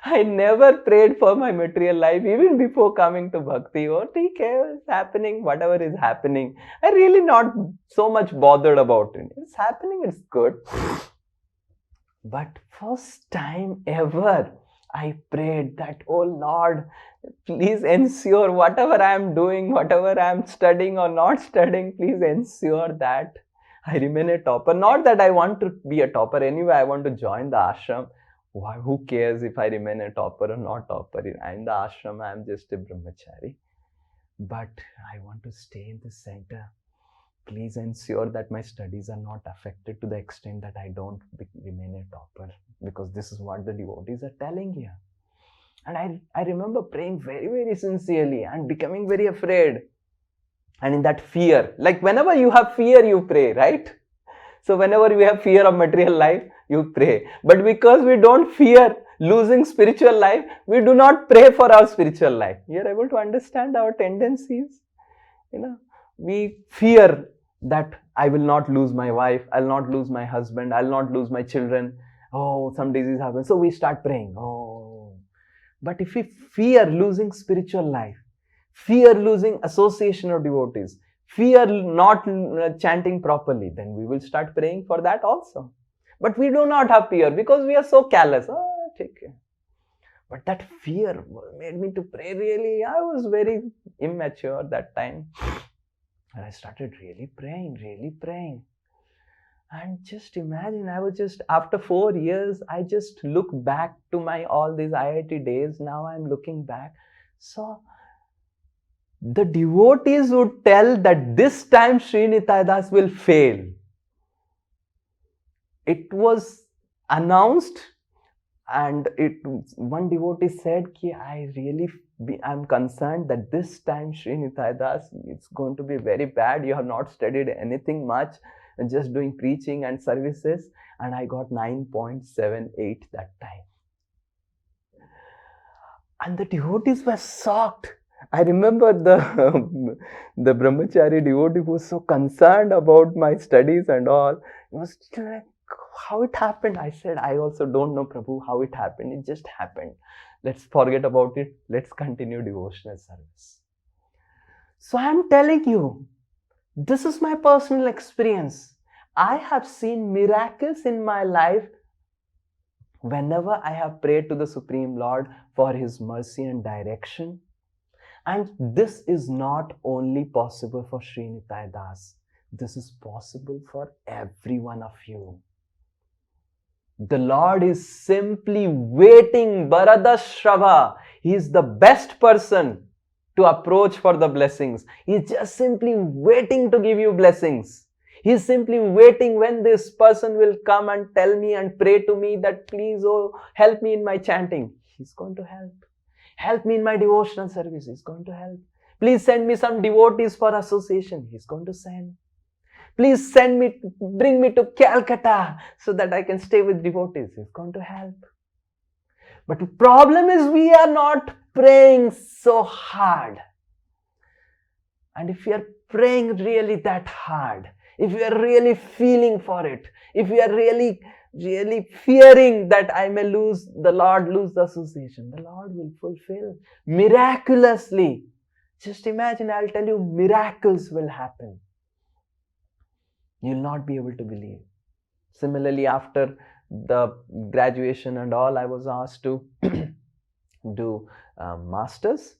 I never prayed for my material life even before coming to bhakti. Oh, okay, it's happening, whatever is happening. I really not so much bothered about it. It's happening, it's good. But first time ever, I prayed that, oh Lord, please ensure whatever I am doing, whatever I am studying or not studying, please ensure that I remain a topper. Not that I want to be a topper. Anyway, I want to join the ashram. Why, who cares if I remain a topper or not topper? In the ashram, I am just a brahmachari. But I want to stay in the center. Please ensure that my studies are not affected to the extent that I don't remain a topper. Because this is what the devotees are telling here. And I remember praying very, very sincerely and becoming very afraid. And in that fear, like whenever you have fear, you pray, right? So whenever we have fear of material life, you pray. But because we don't fear losing spiritual life, we do not pray for our spiritual life. You are able to understand our tendencies. We fear that I will not lose my wife, I'll not lose my husband, I'll not lose my children. Oh, some disease happens. So we start praying. Oh. But if we fear losing spiritual life, fear losing association of devotees, fear not chanting properly, then we will start praying for that also. But we do not have fear because we are so callous. Oh, okay. But that fear made me to pray really. I was very immature that time. And I started really praying. And just imagine, after 4 years, I just look back to all these IIT days. Now I'm looking back. So the devotees would tell that this time Sri Nitai Das will fail. it was announced, and one devotee said ki I'm concerned that this time Sri Nitai Das, it's going to be very bad. You have not studied anything much, just doing preaching and services. And I got 9.78 that time. And the devotees were shocked. I remember the brahmachari devotee who was so concerned about my studies and all. He was like, how it happened? I said, I also don't know, Prabhu, how it happened. It just happened. Let's forget about it. Let's continue devotional service. So I'm telling you, this is my personal experience. I have seen miracles in my life whenever I have prayed to the Supreme Lord for His mercy and direction. And this is not only possible for Sri Nitai Das. This is possible for every one of you. The Lord is simply waiting, Bharadashrava. He is the best person to approach for the blessings. He is just simply waiting to give you blessings. He is simply waiting when this person will come and tell me and pray to me that please, oh, help me in my chanting. He's going to help. Help me in my devotional service. He's going to help. Please send me some devotees for association. He's going to send. Please bring me to Calcutta so that I can stay with devotees. He's going to help. But the problem is we are not praying so hard. And if we are praying really that hard, if we are really feeling for it, if we are really fearing that I may lose the association, the Lord will fulfill miraculously. Just imagine, I'll tell you, miracles will happen. You'll not be able to believe. Similarly, after the graduation and all, I was asked to do masters.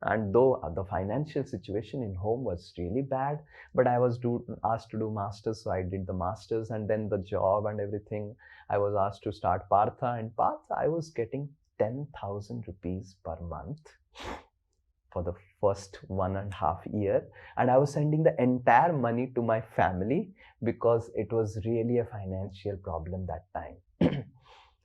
And though the financial situation in home was really bad, but I was asked to do masters, so I did the masters, and then the job and everything. I was asked to start Partha, and Partha I was getting 10,000 rupees per month for the first 1.5 years, and I was sending the entire money to my family because it was really a financial problem that time.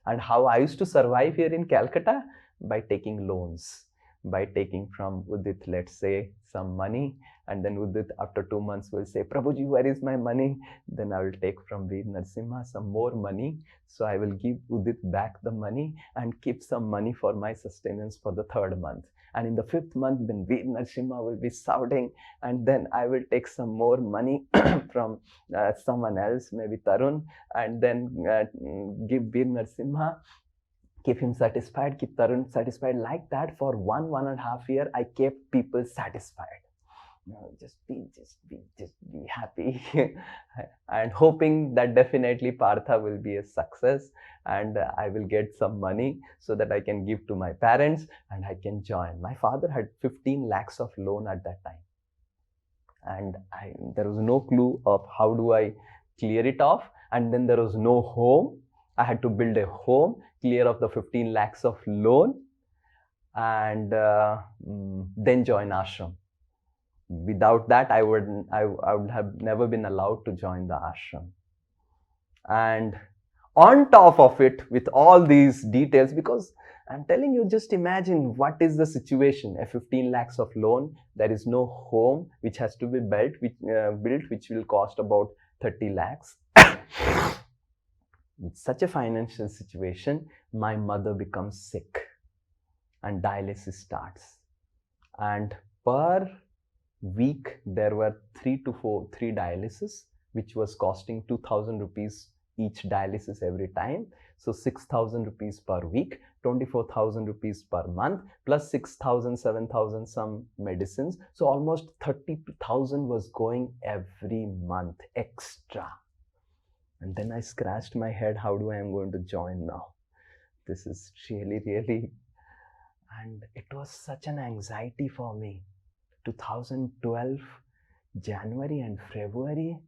And how I used to survive here in Calcutta? By taking loans. By taking from Udit, let's say, some money, and then Udit after 2 months will say, Prabhuji, where is my money? Then I will take from Veer Narasimha some more money. So I will give Udit back the money and keep some money for my sustenance for the 3rd month. And in the 5th month, then Veer Narasimha will be shouting, and then I will take some more money from someone else, maybe Tarun, and then give Veer Narasimha. Keep him satisfied, keep Tarun satisfied. Like that for 1.5 years, I kept people satisfied. Just be happy and hoping that definitely Partha will be a success and I will get some money so that I can give to my parents and I can join. My father had 15 lakhs of loan at that time, and there was no clue of how do I clear it off. And then there was no home. I had to build a home, clear off the 15 lakhs of loan, and then join ashram. Without that, I would have never been allowed to join the ashram. And on top of it, with all these details, because I'm telling you, just imagine what is the situation. A 15 lakhs of loan, there is no home which has to be built, which will cost about 30 lakhs. With such a financial situation, my mother becomes sick and dialysis starts. And per week, there were 3 dialysis, which was costing 2,000 rupees each dialysis every time. So 6,000 rupees per week, 24,000 rupees per month, plus 6,000, 7,000 some medicines. So almost 30,000 was going every month extra. And then I scratched my head, how do I am going to join now? This is really, and it was such an anxiety for me. 2012, January and February,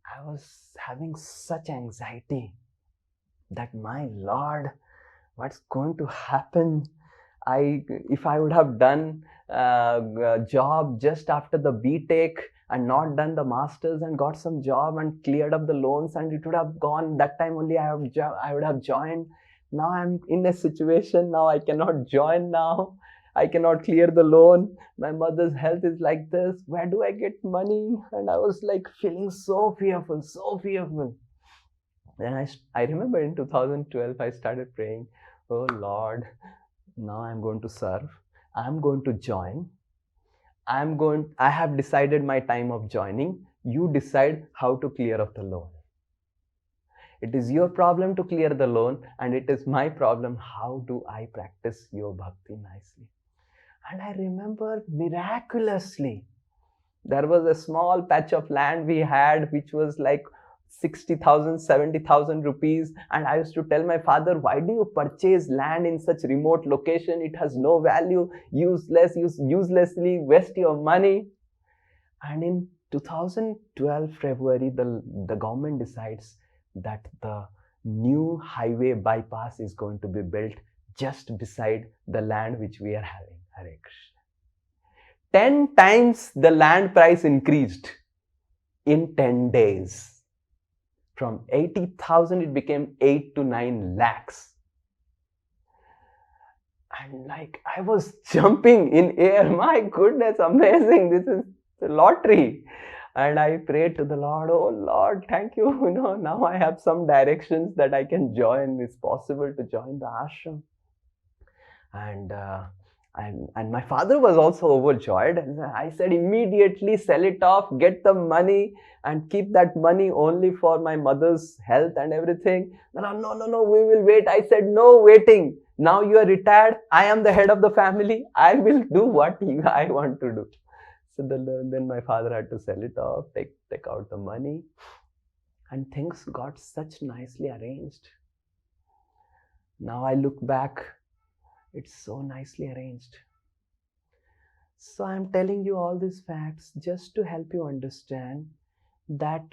I was having such anxiety that, my Lord, what's going to happen? If I would have done a job just after the BTech, and not done the masters and got some job and cleared up the loans, and it would have gone. That time only I would have joined. Now I'm in a situation, now I cannot join now. I cannot clear the loan. My mother's health is like this. Where do I get money? And I was like feeling so fearful, so fearful. Then I remember in 2012, I started praying, oh Lord, now I'm going to serve. I'm going to join. I have decided my time of joining. You decide how to clear up the loan. It is your problem to clear the loan, and it is my problem how do I practice your bhakti nicely. And I remember miraculously, there was a small patch of land we had, which was like 60,000, 70,000 rupees. And I used to tell my father, why do you purchase land in such remote location? It has no value, useless, uselessly waste your money. And in 2012 February, the government decides that the new highway bypass is going to be built just beside the land which we are having. Hare Krishna. 10 times the land price increased in 10 days. From 80,000 it became 8 to 9 lakhs. And like I was jumping in air. My goodness, amazing. This is the lottery. And I prayed to the Lord, oh Lord, thank you. Now I have some directions that I can join. It's possible to join the ashram. And my father was also overjoyed. I said, immediately sell it off, get the money, and keep that money only for my mother's health and everything. No, we will wait. I said, no waiting. Now you are retired. I am the head of the family. I will do what I want to do. So then my father had to sell it off, take out the money, and things got such nicely arranged. Now I look back, it's so nicely arranged. So I'm telling you all these facts just to help you understand that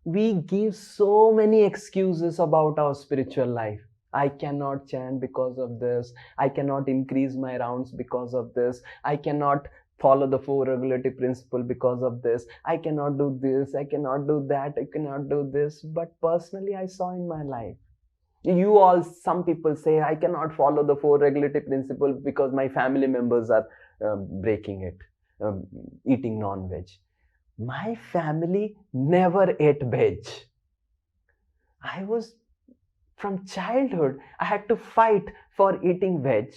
we give so many excuses about our spiritual life. I cannot chant because of this. I cannot increase my rounds because of this. I cannot follow the 4 regulative principle because of this. I cannot do this. I cannot do that. I cannot do this. But personally, I saw in my life, some people say, I cannot follow the 4 regulative principle because my family members are breaking it, eating non-veg. My family never ate veg. From childhood, I had to fight for eating veg.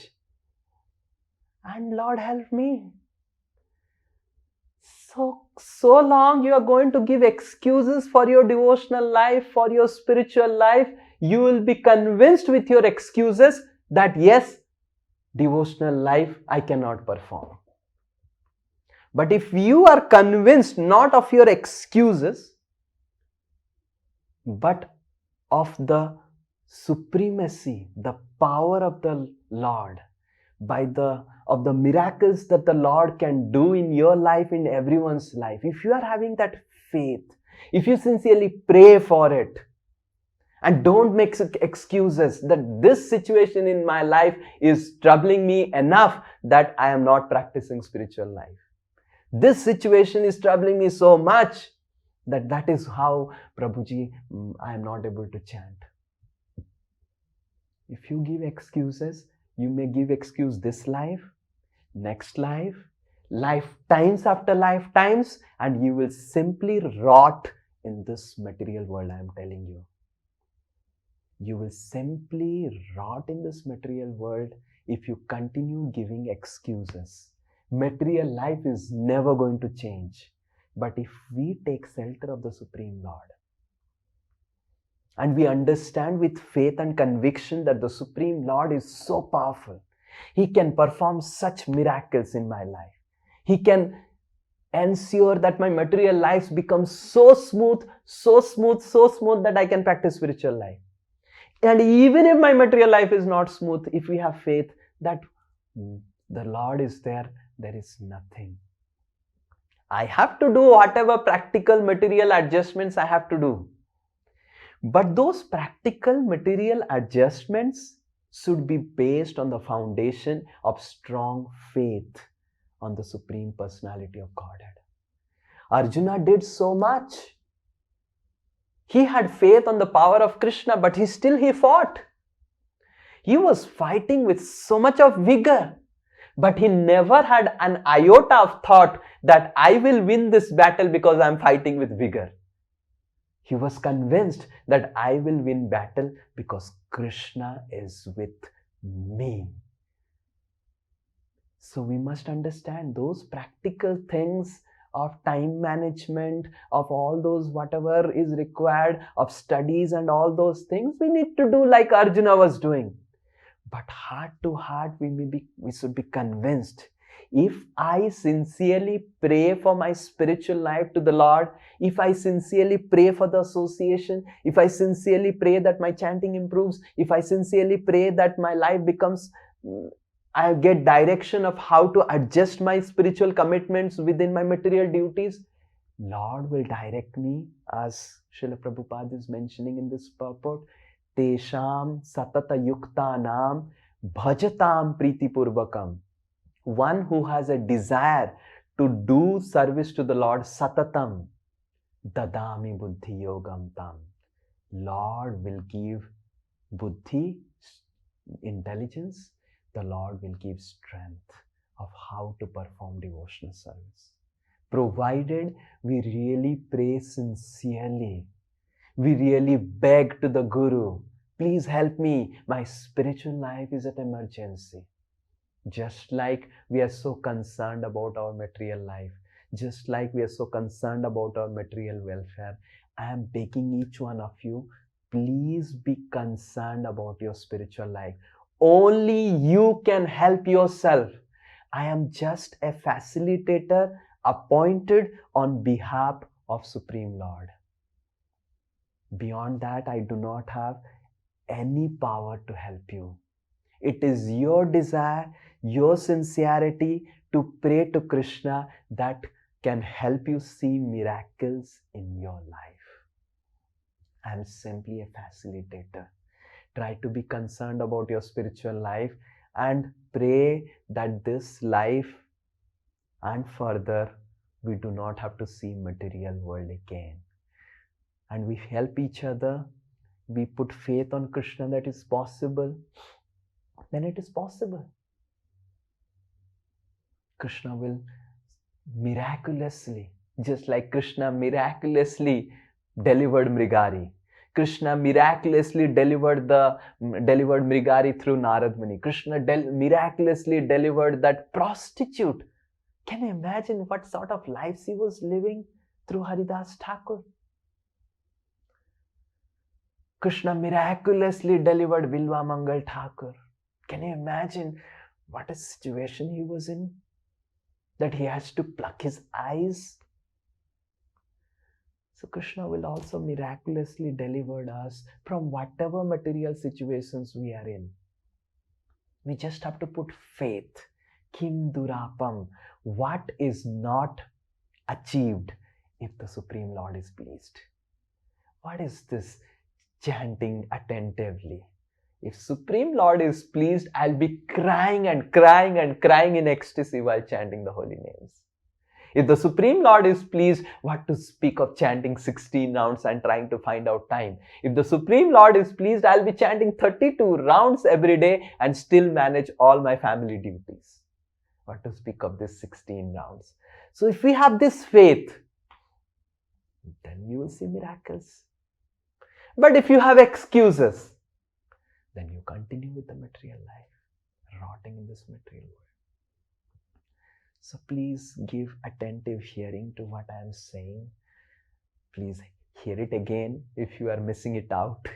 And Lord help me. So long you are going to give excuses for your devotional life, for your spiritual life. You will be convinced with your excuses that yes, devotional life I cannot perform. But if you are convinced not of your excuses, but of the supremacy, the power of the Lord, of the miracles that the Lord can do in your life, in everyone's life, if you are having that faith, if you sincerely pray for it, and don't make excuses that this situation in my life is troubling me enough that I am not practicing spiritual life. This situation is troubling me so much that is how, Prabhuji, I am not able to chant. If you give excuses, you may give excuse this life, next life, lifetimes after lifetimes, and you will simply rot in this material world, I am telling you. You will simply rot in this material world if you continue giving excuses. Material life is never going to change. But if we take shelter of the Supreme Lord, and we understand with faith and conviction that the Supreme Lord is so powerful, He can perform such miracles in my life. He can ensure that my material life becomes so smooth that I can practice spiritual life. And even if my material life is not smooth, if we have faith that the Lord is there, there is nothing. I have to do whatever practical material adjustments I have to do. But those practical material adjustments should be based on the foundation of strong faith on the Supreme Personality of Godhead. Arjuna did so much. He had faith on the power of Krishna, but he fought. He was fighting with so much of vigor, but he never had an iota of thought that I will win this battle because I am fighting with vigor. He was convinced that I will win battle because Krishna is with me. So we must understand those practical things of time management, of all those whatever is required, of studies and all those things we need to do like Arjuna was doing. But heart to heart we should be convinced. If I sincerely pray for my spiritual life to the Lord, if I sincerely pray for the association, if I sincerely pray that my chanting improves, if I sincerely pray that my life becomes, I get direction of how to adjust my spiritual commitments within my material duties, Lord will direct me, as Srila Prabhupada is mentioning in this purport. Tesham satata yuktanam bhajatam priti purvakam. One who has a desire to do service to the Lord, satatam dadami buddhi yogam tam. Lord will give buddhi, intelligence. The Lord will give strength of how to perform devotional service. Provided we really pray sincerely. We really beg to the Guru, please help me. My spiritual life is at emergency. Just like we are so concerned about our material life, just like we are so concerned about our material welfare, I am begging each one of you, please be concerned about your spiritual life. Only you can help yourself. I am just a facilitator appointed on behalf of Supreme Lord. Beyond that, I do not have any power to help you. It is your desire, your sincerity to pray to Krishna that can help you see miracles in your life. I am simply a facilitator. Try to be concerned about your spiritual life and pray that this life and further we do not have to see material world again. And we help each other. We put faith on Krishna that is possible. Then it is possible. Krishna will miraculously, just like Krishna miraculously delivered Mrigari. Krishna miraculously delivered Mrigari through Narad Muni. Krishna miraculously delivered that prostitute. Can you imagine what sort of life she was living through Haridas Thakur? Krishna miraculously delivered Bilva Mangal Thakur. Can you imagine what a situation he was in? That he has to pluck his eyes. So Krishna will also miraculously deliver us from whatever material situations we are in. We just have to put faith. Kim durapam. What is not achieved if the Supreme Lord is pleased? What is this chanting attentively? If Supreme Lord is pleased, I'll be crying and crying and crying in ecstasy while chanting the holy names. If the Supreme Lord is pleased, what to speak of chanting 16 rounds and trying to find out time? If the Supreme Lord is pleased, I'll be chanting 32 rounds every day and still manage all my family duties. What to speak of this 16 rounds? So if we have this faith, then you will see miracles. But if you have excuses, then you continue with the material life, rotting in this material world. So please give attentive hearing to what I am saying. Please hear it again if you are missing it out,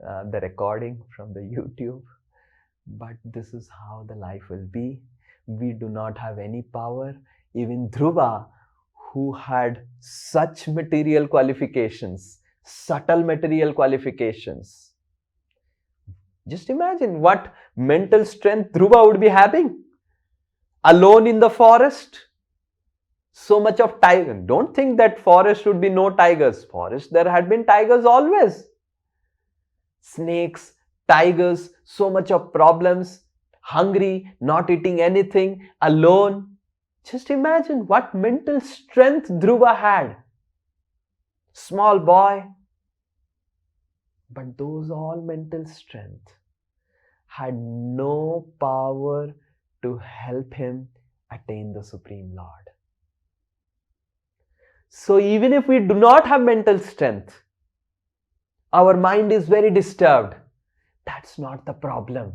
the recording from the YouTube. But this is how the life will be. We do not have any power. Even Dhruva, who had such material qualifications, subtle material qualifications. Just imagine what mental strength Dhruva would be having. Alone in the forest. So much of tiger. Don't think that forest should be no tigers. Forest, there had been tigers always. Snakes, tigers, so much of problems. Hungry, not eating anything, alone. Just imagine what mental strength Dhruva had. Small boy. But those all mental strength had no power to help him attain the Supreme Lord. So even if we do not have mental strength, our mind is very disturbed. That's not the problem.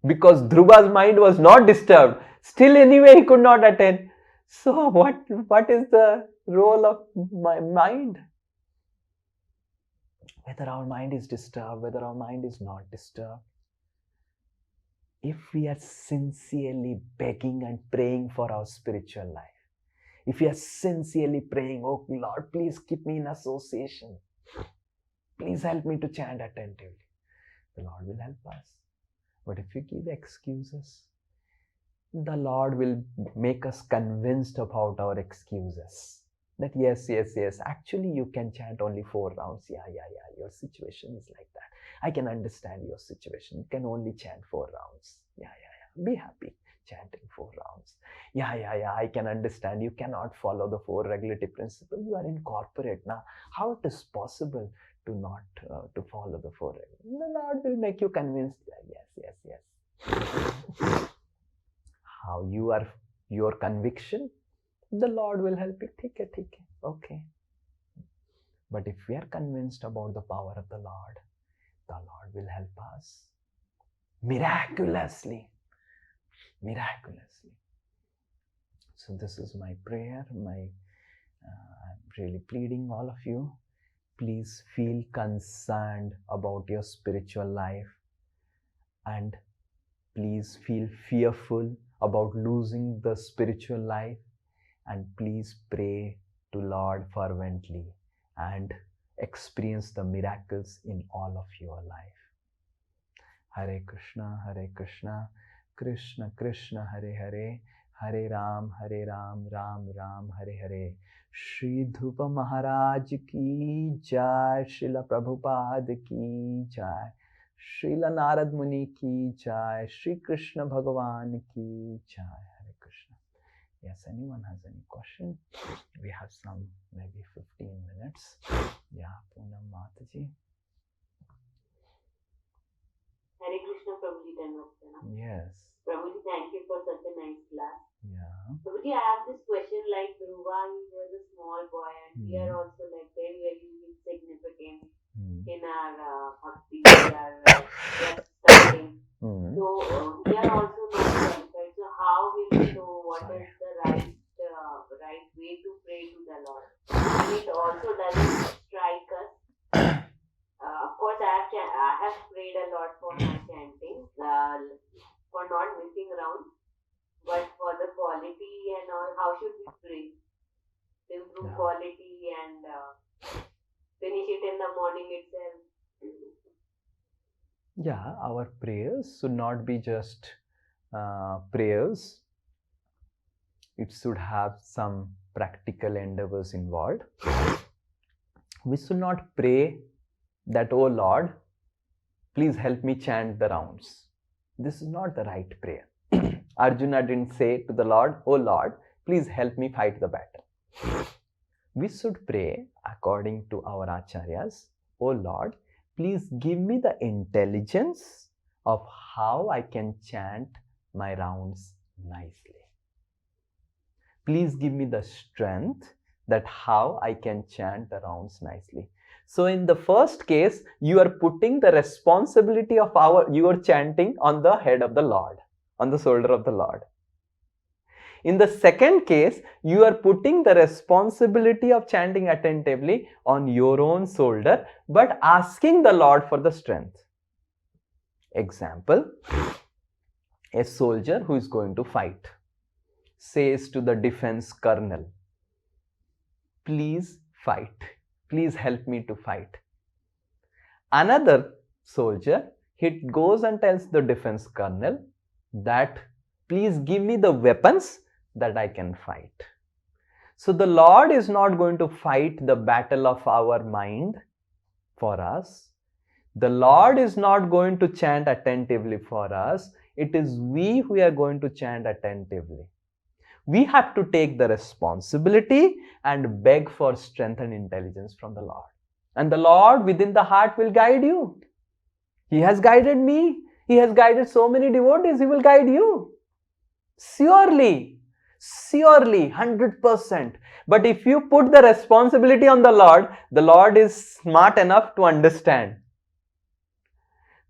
Because Dhruva's mind was not disturbed. Still anyway he could not attain. So what is the role of my mind? Whether our mind is disturbed, whether our mind is not disturbed. If we are sincerely begging and praying for our spiritual life, if we are sincerely praying, oh Lord, please keep me in association. Please help me to chant attentively. The Lord will help us. But if we give excuses, the Lord will make us convinced about our excuses. That yes, actually you can chant only 4 rounds. Yeah, your situation is like that. I can understand your situation. You can only chant 4 rounds. Yeah. Be happy chanting 4 rounds. Yeah, I can understand. You cannot follow the 4 regulative principles. You are in corporate now. How it is possible to not to follow the 4 regulative? The Lord will make you convinced. Yes. How you are, your conviction, the Lord will help you. Take it. Okay. But if we are convinced about the power of the Lord will help us miraculously. So this is my prayer. I'm really pleading all of you. Please feel concerned about your spiritual life, and please feel fearful about losing the spiritual life, and please pray to Lord fervently and experience the miracles in all of your life. Hare Krishna, Krishna Krishna, Hare Hare, Hare Ram, Ram Ram, Hare Hare. Shri Dhruva Maharaj ki jai, Srila Prabhupada ki jai, Srila Narad Muni ki jai, Shri Krishna Bhagavan ki jai. Hare Krishna. Yes, anyone has any question? We have some, maybe 15 minutes. Yeah, Poonam Mataji. Hare Krishna, Prabhuji, Dhanvastana. Yes. Prabhuji, thank you for such a nice class. Yeah. Prabhuji, I have this question, like Dhruva, he was a small boy and we are also like very, very insignificant in our bhakti, we are just starting. So we are also not qualified. So how will we know what is the right way to pray to the Lord? And it also doesn't strike us. Of course, I have prayed a lot for my chanting, for not missing around, but for the quality and all, how should we pray to improve quality and finish it in the morning itself? Yeah, our prayers should not be just prayers. It should have some practical endeavors involved. We should not pray that, oh Lord, please help me chant the rounds. This is not the right prayer. Arjuna didn't say to the Lord, oh Lord, please help me fight the battle. We should pray according to our acharyas, oh Lord, please give me the intelligence of how I can chant my rounds nicely. Please give me the strength that how I can chant the rounds nicely. So in the first case, you are putting the responsibility of your chanting on the head of the Lord, on the shoulder of the Lord. In the second case, you are putting the responsibility of chanting attentively on your own shoulder, but asking the Lord for the strength. Example, a soldier who is going to fight says to the defense colonel, please fight. Please help me to fight. Another soldier, he goes and tells the defense colonel that please give me the weapons that I can fight. So the Lord is not going to fight the battle of our mind for us. The Lord is not going to chant attentively for us. It is we who are going to chant attentively. We have to take the responsibility and beg for strength and intelligence from the Lord. And the Lord within the heart will guide you. He has guided me. He has guided so many devotees. He will guide you. Surely, 100%. But if you put the responsibility on the Lord is smart enough to understand.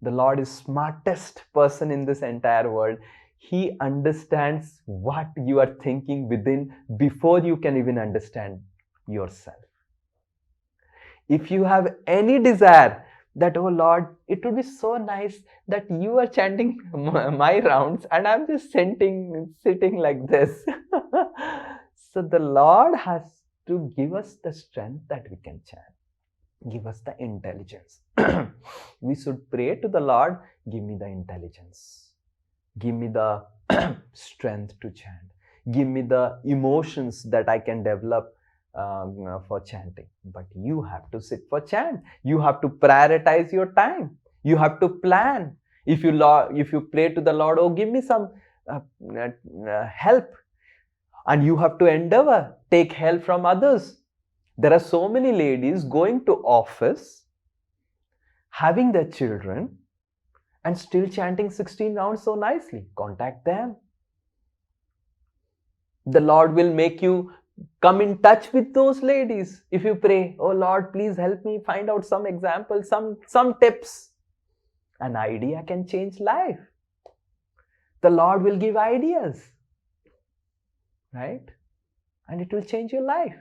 The Lord is smartest person in this entire world. He understands what you are thinking within before you can even understand yourself. If you have any desire that, oh Lord, it would be so nice that you are chanting my rounds and I'm just sitting like this. So the Lord has to give us the strength that we can chant. Give us the intelligence. We should pray to the Lord, give me the intelligence. Give me the strength to chant. Give me the emotions that I can develop for chanting. But you have to sit for chant. You have to prioritize your time. You have to plan. If you pray to the Lord, oh, give me some help. And you have to endeavor, take help from others. There are so many ladies going to office, having their children, and still chanting 16 rounds so nicely. Contact them. The Lord will make you come in touch with those ladies. If you pray, oh Lord, please help me find out some examples, some tips. An idea can change life. The Lord will give ideas. Right? And it will change your life.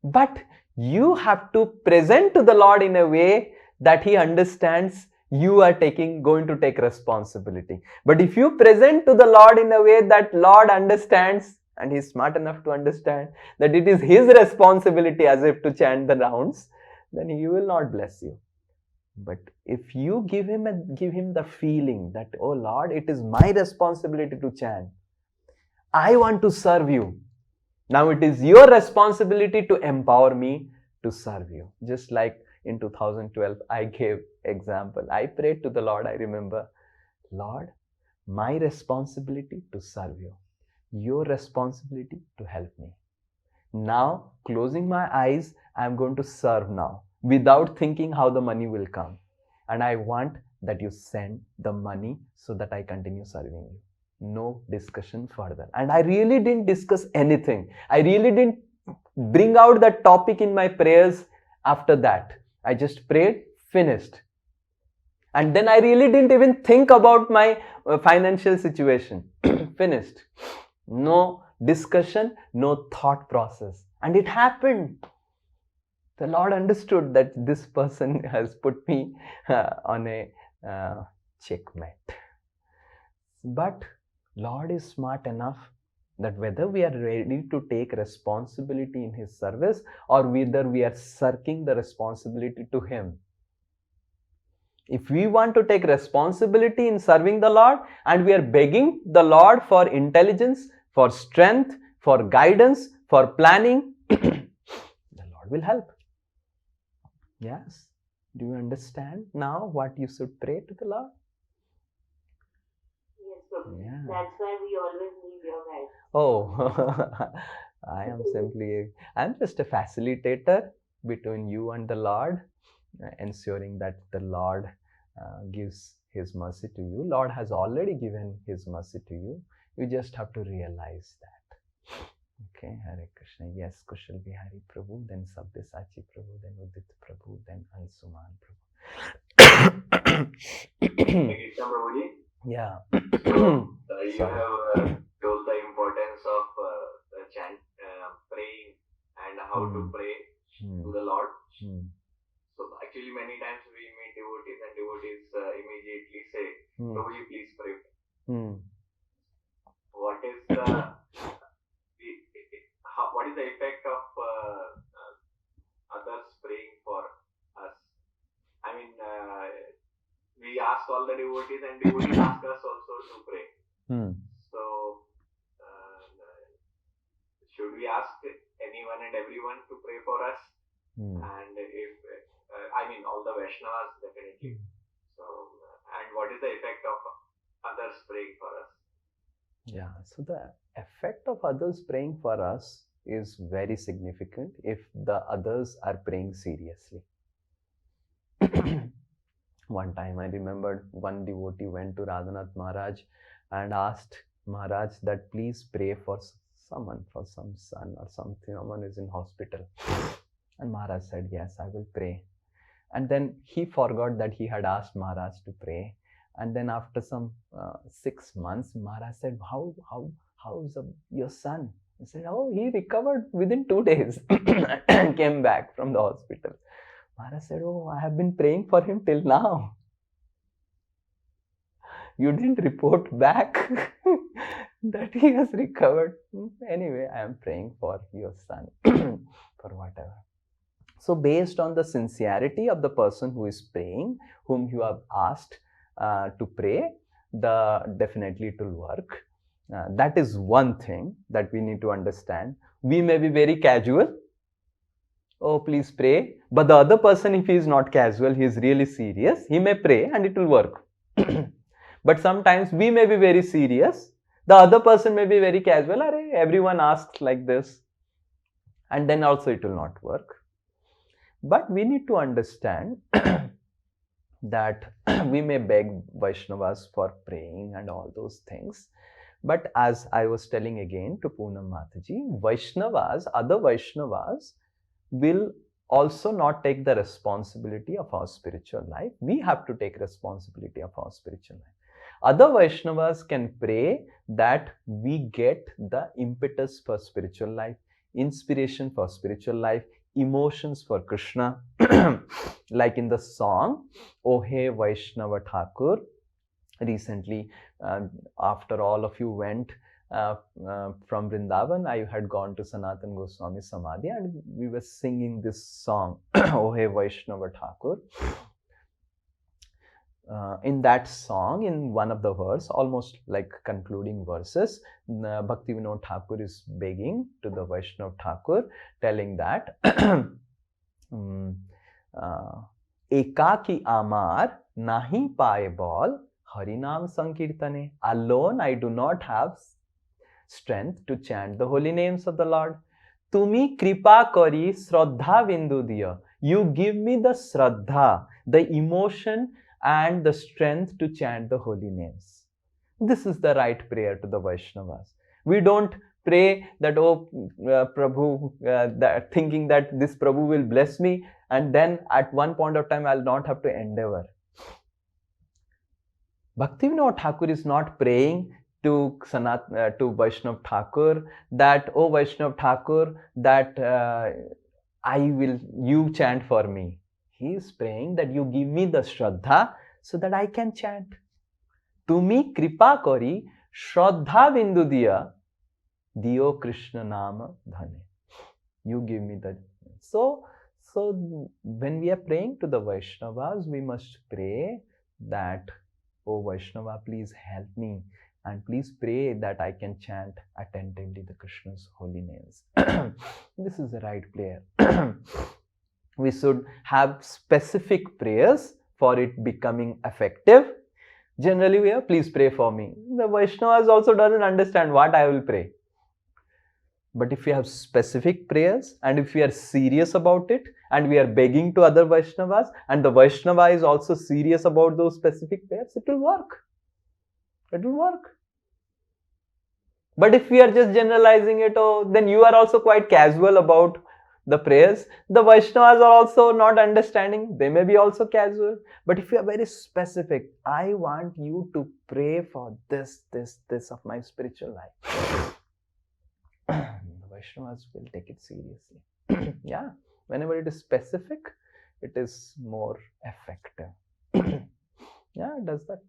But you have to present to the Lord in a way that He understands you are going to take responsibility. But if you present to the Lord in a way that Lord understands, and He's smart enough to understand that it is His responsibility as if to chant the rounds, then He will not bless you. But if you give Him the feeling that, oh Lord, it is my responsibility to chant. I want to serve you. Now it is your responsibility to empower me to serve you. Just like in 2012, I gave example. I prayed to the Lord. I remember, Lord, my responsibility to serve you. Your responsibility to help me. Now, closing my eyes, I am going to serve now without thinking how the money will come. And I want that you send the money so that I continue serving you. No discussion further. And I really didn't discuss anything. I really didn't bring out that topic in my prayers after that. I just prayed, finished. And then I really didn't even think about my financial situation. Finished. No discussion, no thought process. And it happened. The Lord understood that this person has put me on a checkmate. But Lord is smart enough that whether we are ready to take responsibility in His service or whether we are shirking the responsibility to Him. If we want to take responsibility in serving the Lord and we are begging the Lord for intelligence, for strength, for guidance, for planning, the Lord will help. Yes. Do you understand now what you should pray to the Lord? Yes, Prabhu. Yeah. That's why we always need your guidance. Oh, I'm just a facilitator between you and the Lord, ensuring that the Lord gives His mercy to you. Lord has already given His mercy to you. You just have to realize that. Okay, Hare Krishna. Yes, Kushal Bihari Prabhu, then Sabyasachi Prabhu, then Udit Prabhu, then Ansuman Prabhu. Yeah. So, you have told the importance of praying and how to pray to the Lord. So actually many times we meet devotees and devotees immediately say, Prabhuji, please pray. What is the effect of others praying for us? I mean, we ask all the devotees and devotees ask us also to pray. So, should we ask anyone and everyone to pray for us? And if, all the Vaishnavas definitely. So, and what is the effect of others praying for us? Yeah, so the effect of others praying for us is very significant if the others are praying seriously. One time I remembered one devotee went to Radhanath Maharaj and asked Maharaj that please pray for someone, for some son or something, someone is in hospital. And Maharaj said, yes, I will pray. And then he forgot that he had asked Maharaj to pray. And then after some 6 months, Maharaj said, how's your son? He said, oh, he recovered within 2 days and came back from the hospital. Maharaj said, oh, I have been praying for him till now. You didn't report back that he has recovered. Anyway, I am praying for your son for whatever. So based on the sincerity of the person who is praying, whom you have asked to pray, definitely it will work. That is one thing that we need to understand. We may be very casual. Oh, please pray. But the other person, if he is not casual, he is really serious, he may pray and it will work. But sometimes we may be very serious. The other person may be very casual. Everyone asks like this. And then also it will not work. But we need to understand that we may beg Vaishnavas for praying and all those things. But as I was telling again to Poonam Mataji, Vaishnavas, other Vaishnavas will also not take the responsibility of our spiritual life. We have to take responsibility of our spiritual life. Other Vaishnavas can pray that we get the impetus for spiritual life, inspiration for spiritual life, emotions for Krishna. Like in the song, O Hey Vaishnava Thakur, recently, after all of you went from Vrindavan, I had gone to Sanatan Goswami Samadhi and we were singing this song, O Hey Vaishnava Thakur. In that song, in one of the verse, almost like concluding verses, Bhakti Vinod Thakur is begging to the Vaishnav Thakur, telling that Ekaki Amar nahi paye bol Harinam Sankirtane. Alone I do not have strength to chant the holy names of the Lord. Tumi kripa kari Shraddha Bindu diya. You give me the Shraddha, the emotion and the strength to chant the holy names. This is the right prayer to the Vaishnavas. We don't pray that, oh, Prabhu, thinking that this Prabhu will bless me and then at one point of time I'll not have to endeavor. Bhakti Vinod Thakur is not praying to Vaishnav Thakur that, oh Vaishnav Thakur, that you chant for me. He is praying that you give me the Shraddha so that I can chant. Tumi kripa kari Shraddha Bindu diya diyo Krishna nama dhane. You give me that. So when we are praying to the Vaishnavas, we must pray that, oh Vaishnava, please help me and please pray that I can chant attentively the Krishna's holy names. This is the right prayer. We should have specific prayers for it becoming effective. Generally, we have, please pray for me. The Vaishnavas also doesn't understand what I will pray. But if we have specific prayers and if we are serious about it and we are begging to other Vaishnavas and the Vaishnava is also serious about those specific prayers, it will work. It will work. But if we are just generalizing it, then you are also quite casual about the prayers. The Vaishnavas are also not understanding. They may be also casual. But if you are very specific, I want you to pray for this of my spiritual life. The Vaishnavas will take it seriously. Yeah, whenever it is specific, it is more effective. Yeah, does that?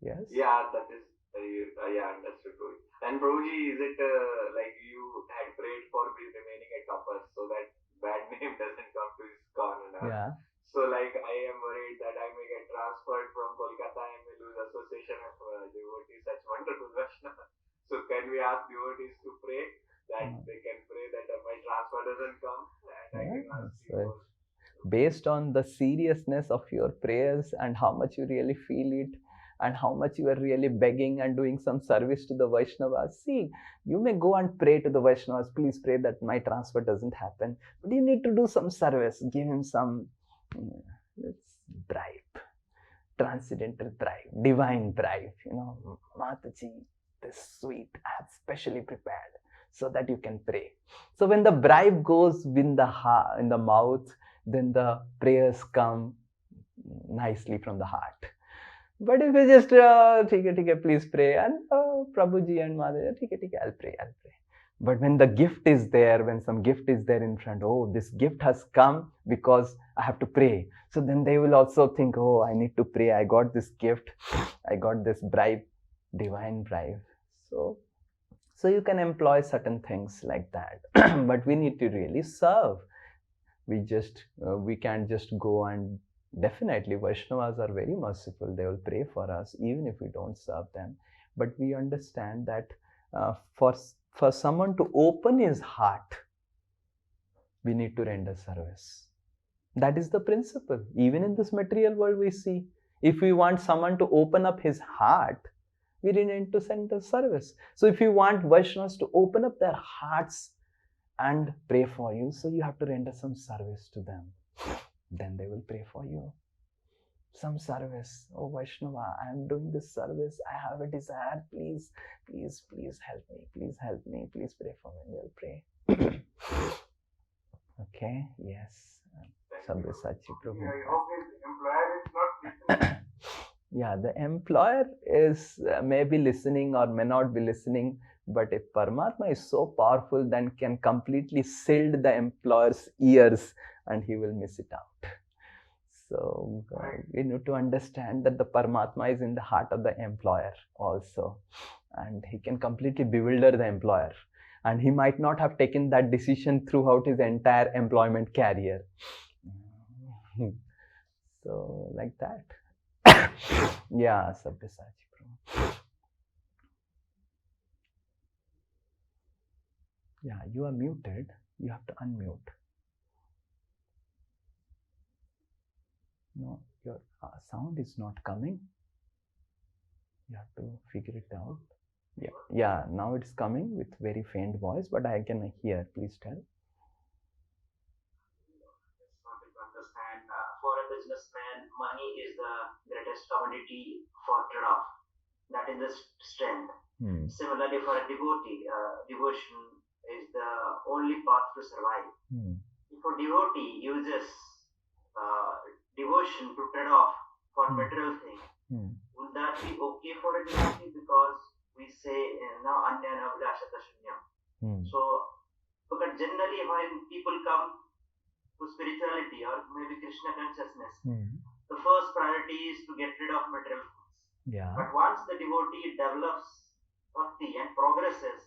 Yes? Yeah, that is, yeah, understood. And Prabhuji, is it like you had prayed for remaining a topper so that bad name doesn't come to his corner? Yeah. So like I am worried that I may get transferred from Kolkata and may lose association of devotees, such wonderful Vaishnava. So can we ask devotees to pray that they can pray that my transfer doesn't come and I can ask you. Based on the seriousness of your prayers and how much you really feel it, and how much you are really begging and doing some service to the Vaishnavas. See, you may go and pray to the Vaishnavas, please pray that my transfer doesn't happen, but you need to do some service, give him some bribe, transcendental bribe, divine bribe, Mataji, this sweet I have specially prepared so that you can pray. So when the bribe goes in the mouth, then the prayers come nicely from the heart. But if you just, okay, please pray, and Prabhuji and Mataji, okay, I'll pray. But when the gift is there, when some gift is there in front, oh, this gift has come because I have to pray. So then they will also think, oh, I need to pray. I got this gift. I got this bribe, divine bribe. So you can employ certain things like that. But we need to really serve. We can't just go and definitely Vaishnavas are very merciful. They will pray for us even if we don't serve them. But we understand that for someone to open his heart, we need to render service. That is the principle. Even in this material world we see, if we want someone to open up his heart, we need to send the service. So if you want Vaishnavas to open up their hearts and pray for you, so you have to render some service to them. Then they will pray for you. Some service. Oh Vaishnava, I am doing this service. I have a desire. Please help me. Please help me. Please pray for me. They'll pray. Okay. Yes. Sabyasachi Prabhu. I hope his employer is not listening. Yeah, the employer is may be listening or may not be listening, but if Paramatma is so powerful, then can completely seal the employer's ears and he will miss it out. So we need to understand that the Paramatma is in the heart of the employer also, and he can completely bewilder the employer, and he might not have taken that decision throughout his entire employment career. So like that. Yeah, Sabyasachi Prabhu. Yeah, you are muted. You have to unmute. No, your sound is not coming. You have to figure it out. Yeah, now it's coming with very faint voice, but I can hear. Please tell. Just wanted to understand, for a businessman, money is the greatest commodity for trade-off. That is the strength. Similarly, for a devotee, devotion is the only path to survive. If a devotee uses devotion to trade off for material things, would that be okay for a devotee? Because we say now anya navlashata shunyam. So, because generally when people come to spirituality or maybe Krishna consciousness, the first priority is to get rid of material things. Yeah. But once the devotee develops bhakti and progresses,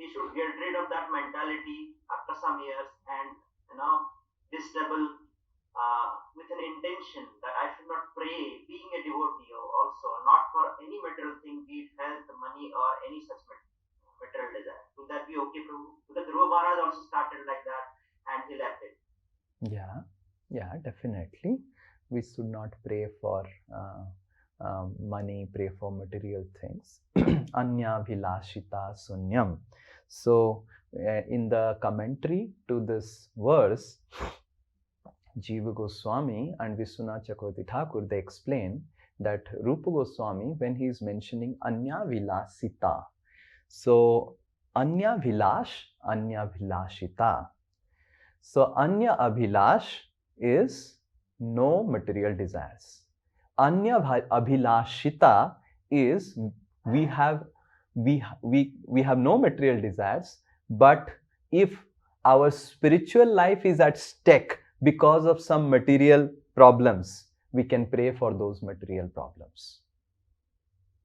he should get rid of that mentality after some years and disable with an intention that I should not pray, being a devotee also, not for any material thing, be it health, money, or any such material desire. Would that be okay, Prabhu? Because Dhruva Maharaj also started like that and he left it. Yeah, definitely. We should not pray for money, pray for material things. Anya vilashita sunyam. So, in the commentary to this verse, Jiva Goswami and Vishwanath Chakravarti Thakur, they explain that Rupa Goswami, when he is mentioning Anya Vilasita, so Anya Vilash, Anya Vilashita. So Anya Abhilash is no material desires. Anya Abhilashita is we have no material desires, but if our spiritual life is at stake because of some material problems, we can pray for those material problems.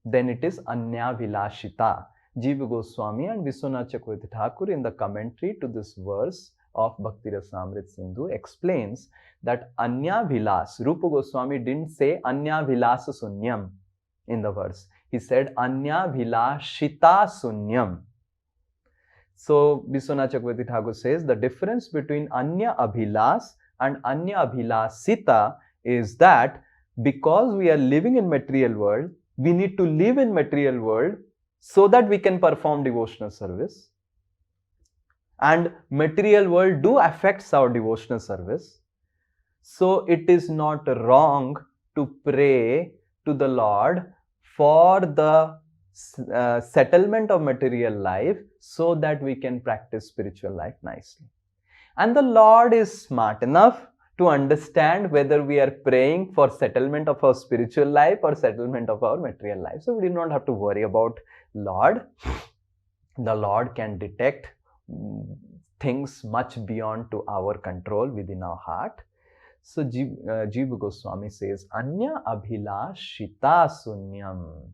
Then it is Anya Vilashita. Jiva Goswami and Vishwanath Chakravarti Thakur in the commentary to this verse of Bhakti Rasamrit Sindhu explains that Anya Vilas, Rupa Goswami didn't say Anya Vilasa Sunyam in the verse. He said Anya Vilashita Sunyam. So Vishwanath Chakravarti Thakur says the difference between Anya Abhilas and Anya Abhilasita is that because we are living in material world, we need to live in material world so that we can perform devotional service. And material world do affects our devotional service. So it is not wrong to pray to the Lord for the settlement of material life so that we can practice spiritual life nicely. And the Lord is smart enough to understand whether we are praying for settlement of our spiritual life or settlement of our material life. So we do not have to worry about Lord. The Lord can detect things much beyond to our control within our heart. So Jiva Goswami says, Anya abhilashita sunyam.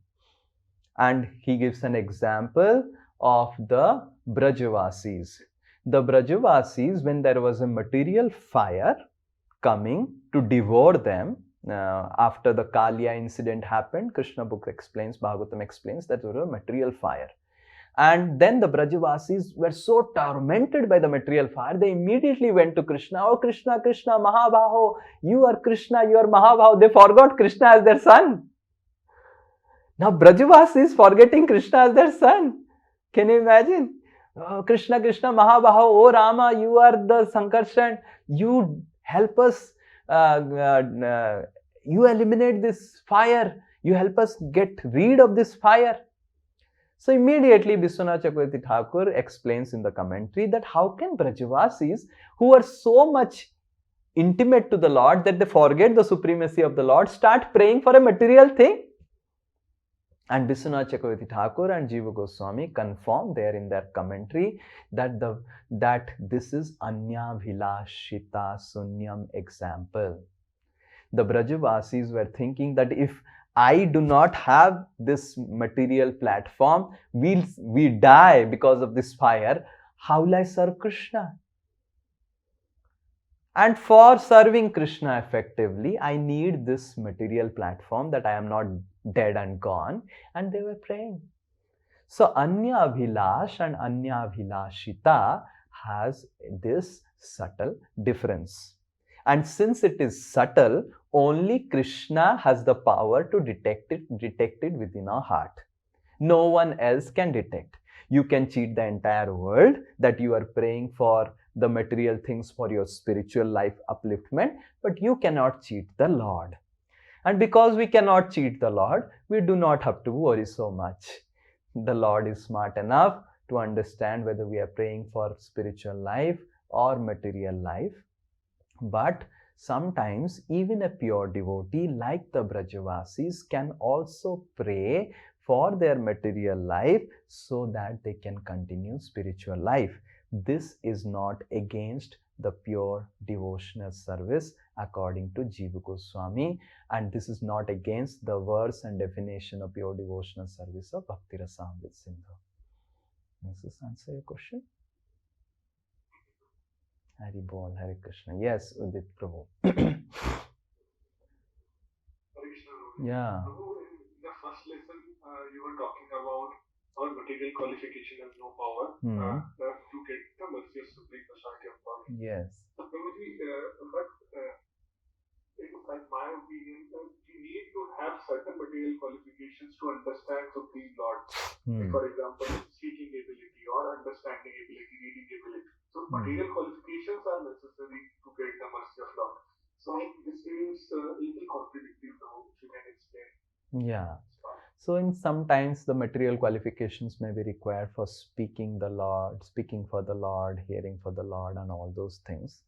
And he gives an example of the Brajavasis. The Brajavasis, when there was a material fire coming to devour them, after the Kalya incident happened, Krishna book explains, Bhagavatam explains that there was a material fire. And then the Brajavasis were so tormented by the material fire, they immediately went to Krishna. Oh Krishna, Krishna, Mahabaho, you are Krishna, you are Mahabaho. They forgot Krishna as their son. Now Brajavasis forgetting Krishna as their son. Can you imagine? Oh, Krishna, Krishna, Mahabaho, oh Rama, you are the Sankarshan. You help us, you eliminate this fire. You help us get rid of this fire. So immediately Vishwanath Chakravarti Thakur explains in the commentary that how can Brajavasis, who are so much intimate to the Lord that they forget the supremacy of the Lord, start praying for a material thing? And Vishwanath Chakravarti Thakur and Jiva Goswami confirm there in their commentary that this is Anya Vilashita Sunyam example. The Brajavasis were thinking that if I do not have this material platform, we die because of this fire, how will I serve Krishna? And for serving Krishna effectively, I need this material platform that I am not dead and gone. And they were praying. So Anya Abhilash and Anya Abhilashita has this subtle difference. And since it is subtle, only Krishna has the power to detect it within our heart. No one else can detect. You can cheat the entire world that you are praying for the material things for your spiritual life upliftment, but you cannot cheat the Lord. And because we cannot cheat the Lord, we do not have to worry so much. The Lord is smart enough to understand whether we are praying for spiritual life or material life. But sometimes even a pure devotee like the Brajavasis can also pray for their material life so that they can continue spiritual life. This is not against the pure devotional service according to Jiva Goswami, and this is not against the verse and definition of pure devotional service of Bhakti Rasamrita Sindhu. Does this answer your question? Hari Bol, Hare Krishna. Yes, Udit Prabhu. Yeah. In the first lesson, you were talking about our material qualification has no power to get the mercy of Supreme Personality of God. Yes. So, Prabhuji, but in my opinion, we need to have certain material qualifications to understand Supreme Lord. Like for example, speaking ability or understanding ability, reading ability. So material qualifications are necessary to get the mercy of Lord. So this seems a little contradictory now, if you can explain. Yeah. So in sometimes the material qualifications may be required for speaking the Lord, speaking for the Lord, hearing for the Lord and all those things.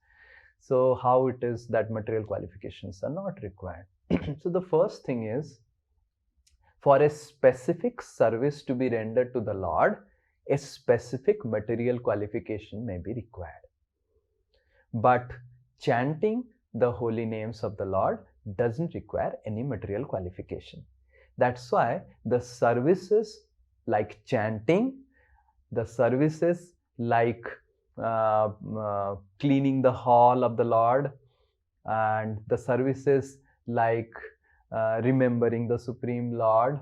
So how it is that material qualifications are not required? So the first thing is, for a specific service to be rendered to the Lord, a specific material qualification may be required. But chanting the holy names of the Lord doesn't require any material qualification. That's why the services like chanting, the services like cleaning the hall of the Lord, and the services like remembering the Supreme Lord,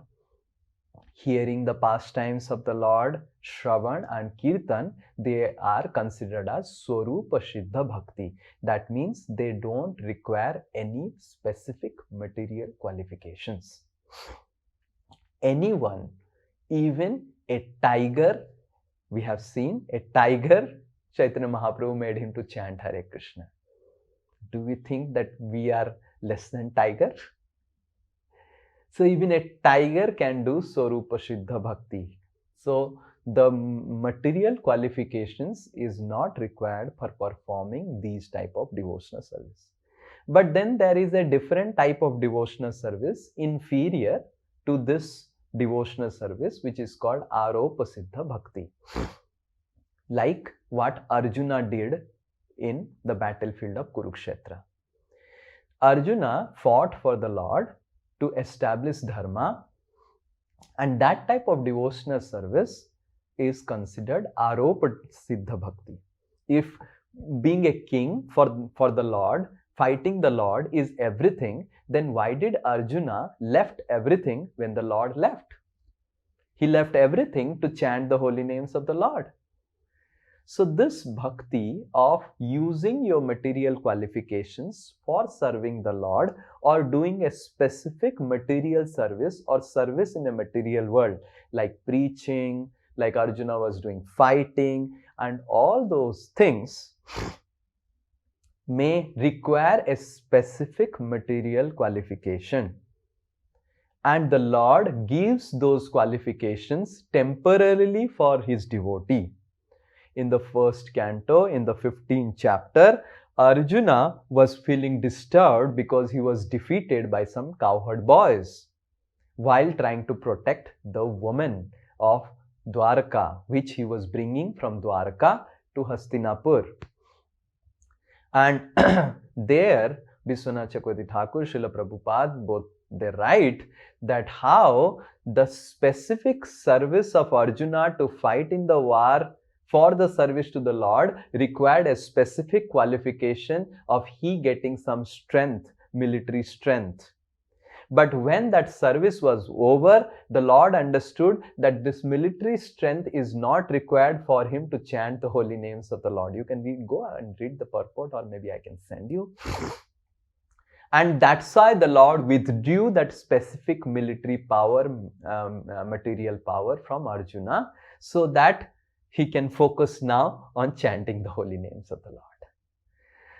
hearing the pastimes of the Lord, Shravan and Kirtan, they are considered as Swarupa Siddha Bhakti. That means they don't require any specific material qualifications. anyone, even a tiger. We have seen a tiger, Chaitanya Mahaprabhu made him to chant Hare Krishna. Do we think that we are less than tiger? So even a tiger can do Swarupa Siddha Bhakti. So the material qualifications is not required for performing these type of devotional service. But then there is a different type of devotional service inferior to this devotional service, which is called Aropa Siddha Bhakti. Like what Arjuna did in the battlefield of Kurukshetra. Arjuna fought for the Lord to establish dharma, and that type of devotional service is considered Aropa Siddha Bhakti. If being a king for the Lord, fighting the Lord is everything, then why did Arjuna left everything when the Lord left? He left everything to chant the holy names of the Lord. So this bhakti of using your material qualifications for serving the Lord or doing a specific material service or service in a material world, like preaching, like Arjuna was doing fighting, and all those things may require a specific material qualification. And the Lord gives those qualifications temporarily for his devotee. In the first canto, in the 15th chapter, Arjuna was feeling disturbed because he was defeated by some cowherd boys while trying to protect the woman of Dwarka, which he was bringing from Dwarka to Hastinapur. And there, Vishwanath Chakravarti Thakur, Srila Prabhupada, both they write that how the specific service of Arjuna to fight in the war for the service to the Lord required a specific qualification of he getting some strength, military strength. But when that service was over, the Lord understood that this military strength is not required for him to chant the holy names of the Lord. You can go and read the purport, or maybe I can send you. And that's why the Lord withdrew that specific military power, material power from Arjuna, so that he can focus now on chanting the holy names of the Lord.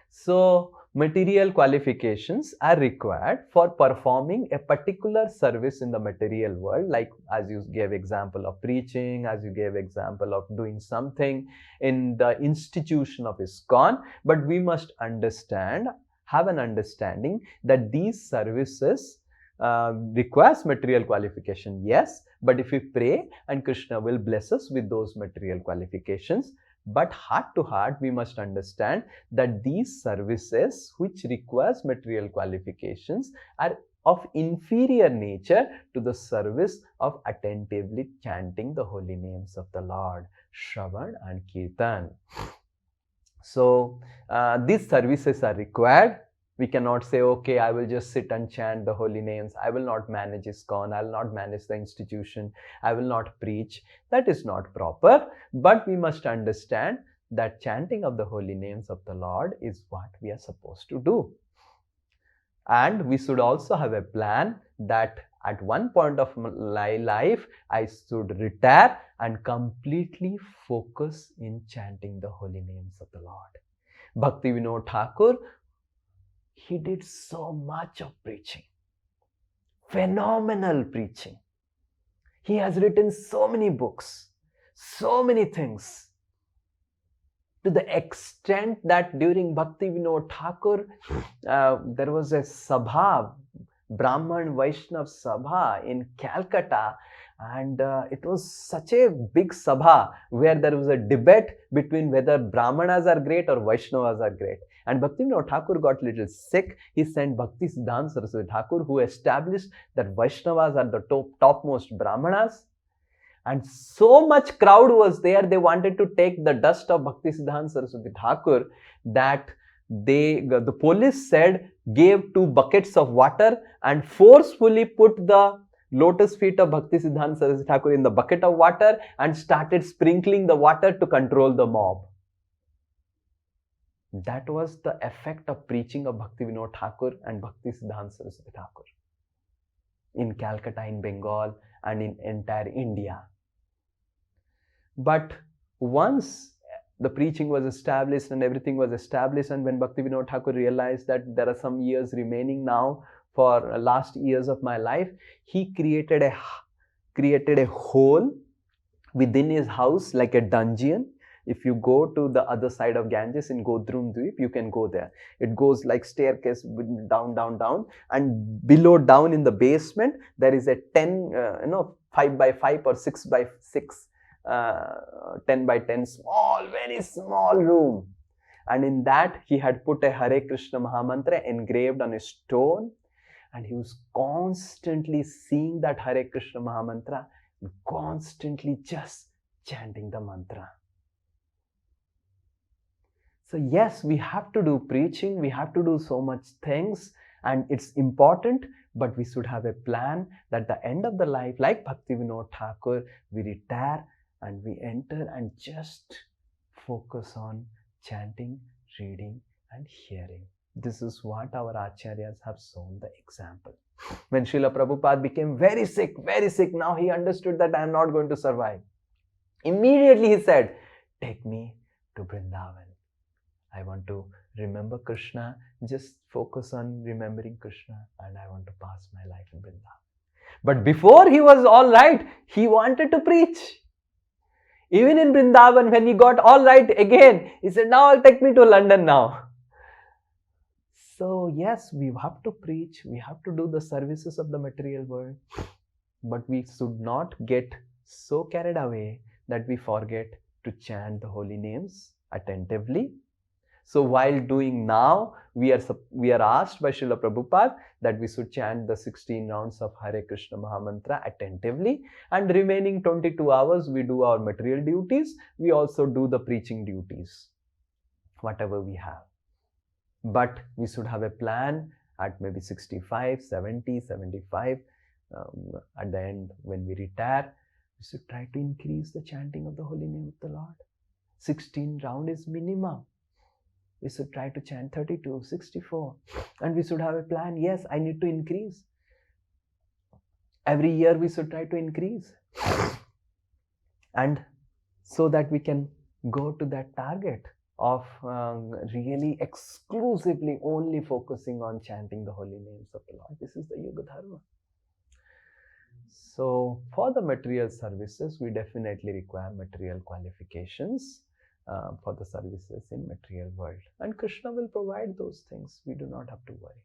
So material qualifications are required for performing a particular service in the material world, like as you gave example of preaching, as you gave example of doing something in the institution of ISKCON. But we must have an understanding that these services requires material qualification, yes, but if we pray and Krishna will bless us with those material qualifications. But heart to heart, we must understand that these services which requires material qualifications are of inferior nature to the service of attentively chanting the holy names of the Lord, Shravan and Kirtan. So these services are required. We cannot say, okay, I will just sit and chant the holy names. I will not manage ISKCON. I will not manage the institution. I will not preach. That is not proper. But we must understand that chanting of the holy names of the Lord is what we are supposed to do. And we should also have a plan that at one point of my life, I should retire and completely focus in chanting the holy names of the Lord. Bhakti Vinod Thakur, he did so much of preaching, phenomenal preaching. He has written so many books, so many things, to the extent that during Bhakti Vinod Thakur, there was a Sabha, Brahman Vaishnav Sabha in Calcutta, and it was such a big Sabha where there was a debate between whether Brahmanas are great or Vaishnavas are great. And Bhakti Vinod Thakur got a little sick. He sent Bhakti Siddhanta Saraswati Thakur, who established that Vaishnavas are the topmost Brahmanas. And so much crowd was there, they wanted to take the dust of Bhakti Siddhanta Saraswati Thakur, that the police said, gave 2 buckets of water and forcefully put the lotus feet of Bhakti Siddhanta Saraswati Thakur in the bucket of water and started sprinkling the water to control the mob. That was the effect of preaching of Bhakti Vinod Thakur and Bhakti Siddhanta Saraswati Thakur. in Calcutta, in Bengal, and in entire India. But once the preaching was established and everything was established, and when Bhaktivinoda Thakur realized that there are some years remaining now for last years of my life, he created a hole within his house, like a dungeon. If you go to the other side of Ganges in Godrum Dweep, you can go there. It goes like staircase down, down, down, and below down in the basement there is a 5 by 5 or 6 by 6, 10 by 10 small, very small room, and in that he had put a Hare Krishna Mahamantra engraved on a stone, and he was constantly seeing that Hare Krishna Mahamantra, constantly just chanting the mantra. So yes, we have to do preaching, we have to do so much things, and it's important, but we should have a plan that the end of the life, like Bhaktivinoda Thakur, we retire and we enter and just focus on chanting, reading and hearing. This is what our acharyas have shown the example. When Srila Prabhupada became very sick, now he understood that I am not going to survive. Immediately he said, take me to Vrindavan. I want to remember Krishna, just focus on remembering Krishna, and I want to pass my life in Vrindavan. But before he was all right, he wanted to preach. Even in Vrindavan, when he got all right again, he said, now I'll take me to London now. So yes, we have to preach, we have to do the services of the material world, but we should not get so carried away that we forget to chant the holy names attentively. So while doing now, we are asked by Srila Prabhupada that we should chant the 16 rounds of Hare Krishna Mahamantra attentively, and remaining 22 hours we do our material duties. We also do the preaching duties, whatever we have. But we should have a plan at maybe 65, 70, 75. At the end, when we retire, we should try to increase the chanting of the holy name of the Lord. 16 round is minimum. We should try to chant 32, 64. And we should have a plan. Yes, I need to increase. Every year we should try to increase. And so that we can go to that target of really exclusively only focusing on chanting the holy names of the Lord. This is the Yuga Dharma. So for the material services, we definitely require material qualifications for the services in material world. And Krishna will provide those things. We do not have to worry.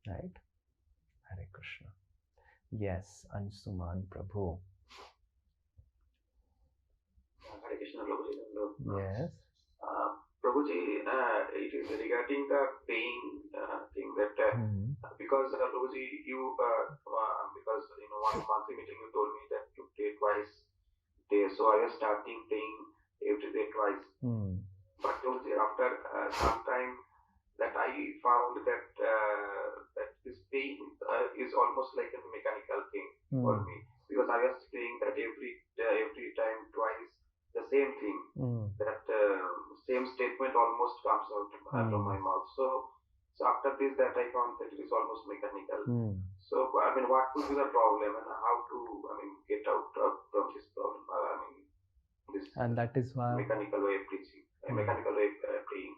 Right? Hare Krishna. Yes, Ansuman Prabhu. Hare Krishna, Prabhuji. Yes. Prabhuji, it is regarding the paying thing that because Prabhuji, you because in one monthly meeting you told me that you pay twice a day, so I was starting paying every day twice. But Prabhuji, after some time, that I found that that this paying is almost like a mechanical thing for me, because I was saying that every time twice the same thing, that same statement almost comes out from my mouth. So after this, that I found that it is almost mechanical. So I mean, what could be the problem and how to get out from this problem? This and that is why mechanical way of preaching, mechanical way of praying.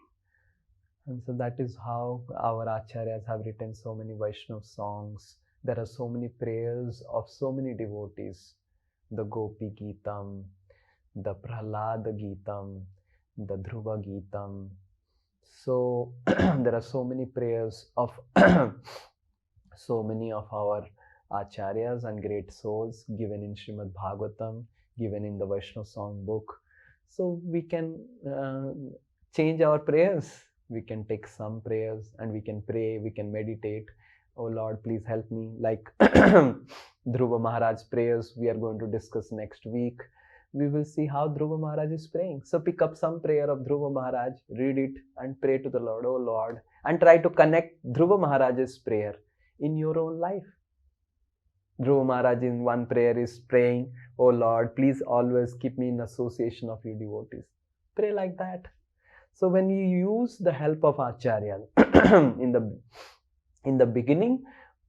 And so that is how our acharyas have written so many Vaishnava songs. There are so many prayers of so many devotees. The Gopi Geetam, the Prahlad Geetam, the Dhruva Geetam. So there are so many prayers of so many of our acharyas and great souls given in Srimad Bhagavatam, given in the Vaishnava song book. So we can change our prayers. We can take some prayers and we can pray, we can meditate. Oh Lord, please help me. Like Dhruva Maharaj's prayers we are going to discuss next week. We will see how Dhruva Maharaj is praying. So pick up some prayer of Dhruva Maharaj, read it and pray to the Lord, oh Lord, and try to connect Dhruva Maharaj's prayer in your own life. Dhruva Maharaj in one prayer is praying, oh Lord, please always keep me in association of your devotees. Pray like that. So when you use the help of Acharya in the beginning,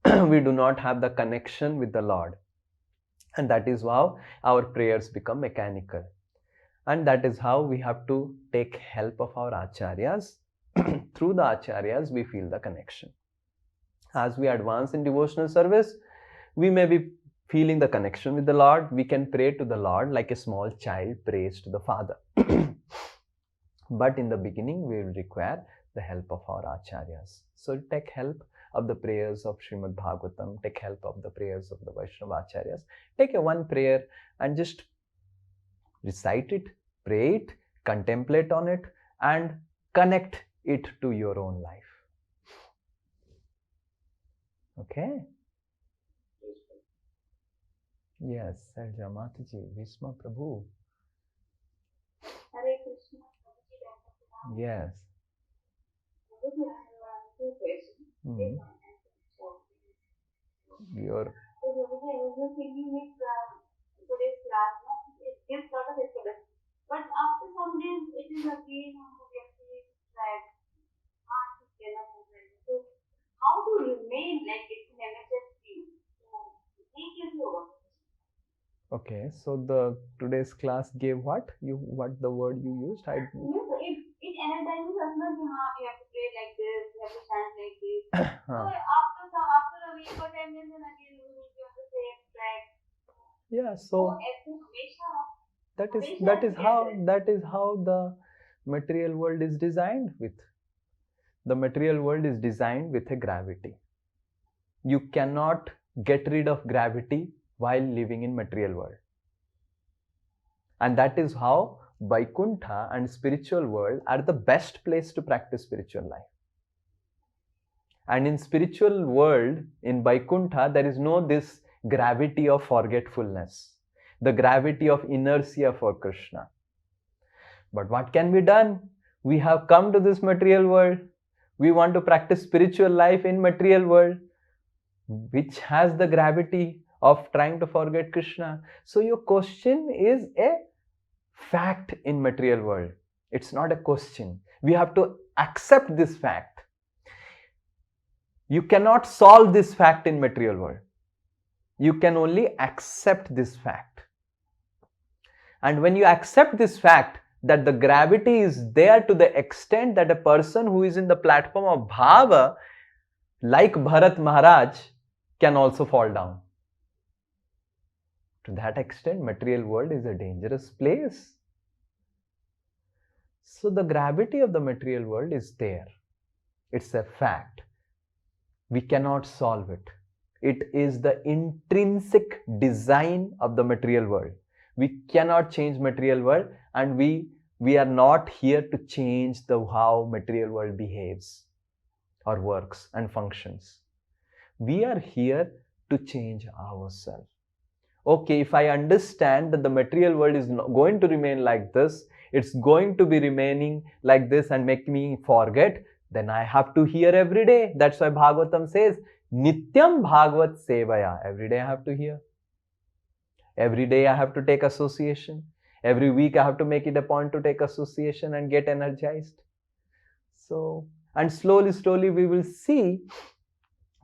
we do not have the connection with the Lord. And that is how our prayers become mechanical. And that is how we have to take help of our acharyas. Through the acharyas, we feel the connection. As we advance in devotional service, we may be feeling the connection with the Lord. We can pray to the Lord like a small child prays to the Father. But in the beginning, we will require the help of our acharyas. So take help of the prayers of Srimad Bhagavatam, take help of the prayers of the Vaishnava acharyas. Take a one prayer and just recite it, pray it, contemplate on it, and connect it to your own life. Okay? Yes, Sarja Mataji, Visma Prabhu. Hare Krishna. Yes. Mm-hmm. Your So, I was just thinking with today's class, it gives a lot of experience. But after some days, it is again like so how to remain like it's an NHS field? Take it over. okay, so the today's class gave what the word you used? It energizes us not you have to pray like this, you have to chant like this. So after a week or 10 days, then again we will be on the same track. Yeah, so that is how the material world is designed with. The material world is designed with a gravity. You cannot get rid of gravity while living in material world. And that is how Vaikuntha and spiritual world are the best place to practice spiritual life. And in spiritual world, in Vaikuntha, there is no this gravity of forgetfulness, the gravity of inertia for Krishna. But what can be done? We have come to this material world. We want to practice spiritual life in material world, which has the gravity of trying to forget Krishna. So your question is a fact in material world. It's not a question. We have to accept this fact. You cannot solve this fact in material world. You can only accept this fact. And when you accept this fact, that the gravity is there to the extent that a person who is in the platform of bhava, like Bharat Maharaj, can also fall down. To that extent, material world is a dangerous place. So the gravity of the material world is there. It's a fact. We cannot solve it. It is the intrinsic design of the material world. We cannot change material world, and we are not here to change how material world behaves or works and functions. We are here to change ourselves. Okay, if I understand that the material world is not going to remain like this, it's going to be remaining like this and make me forget, then I have to hear every day. That's why Bhagavatam says, Nityam Bhagavat Sevaya. Every day I have to hear. Every day I have to take association. Every week I have to make it a point to take association and get energized. So, and slowly we will see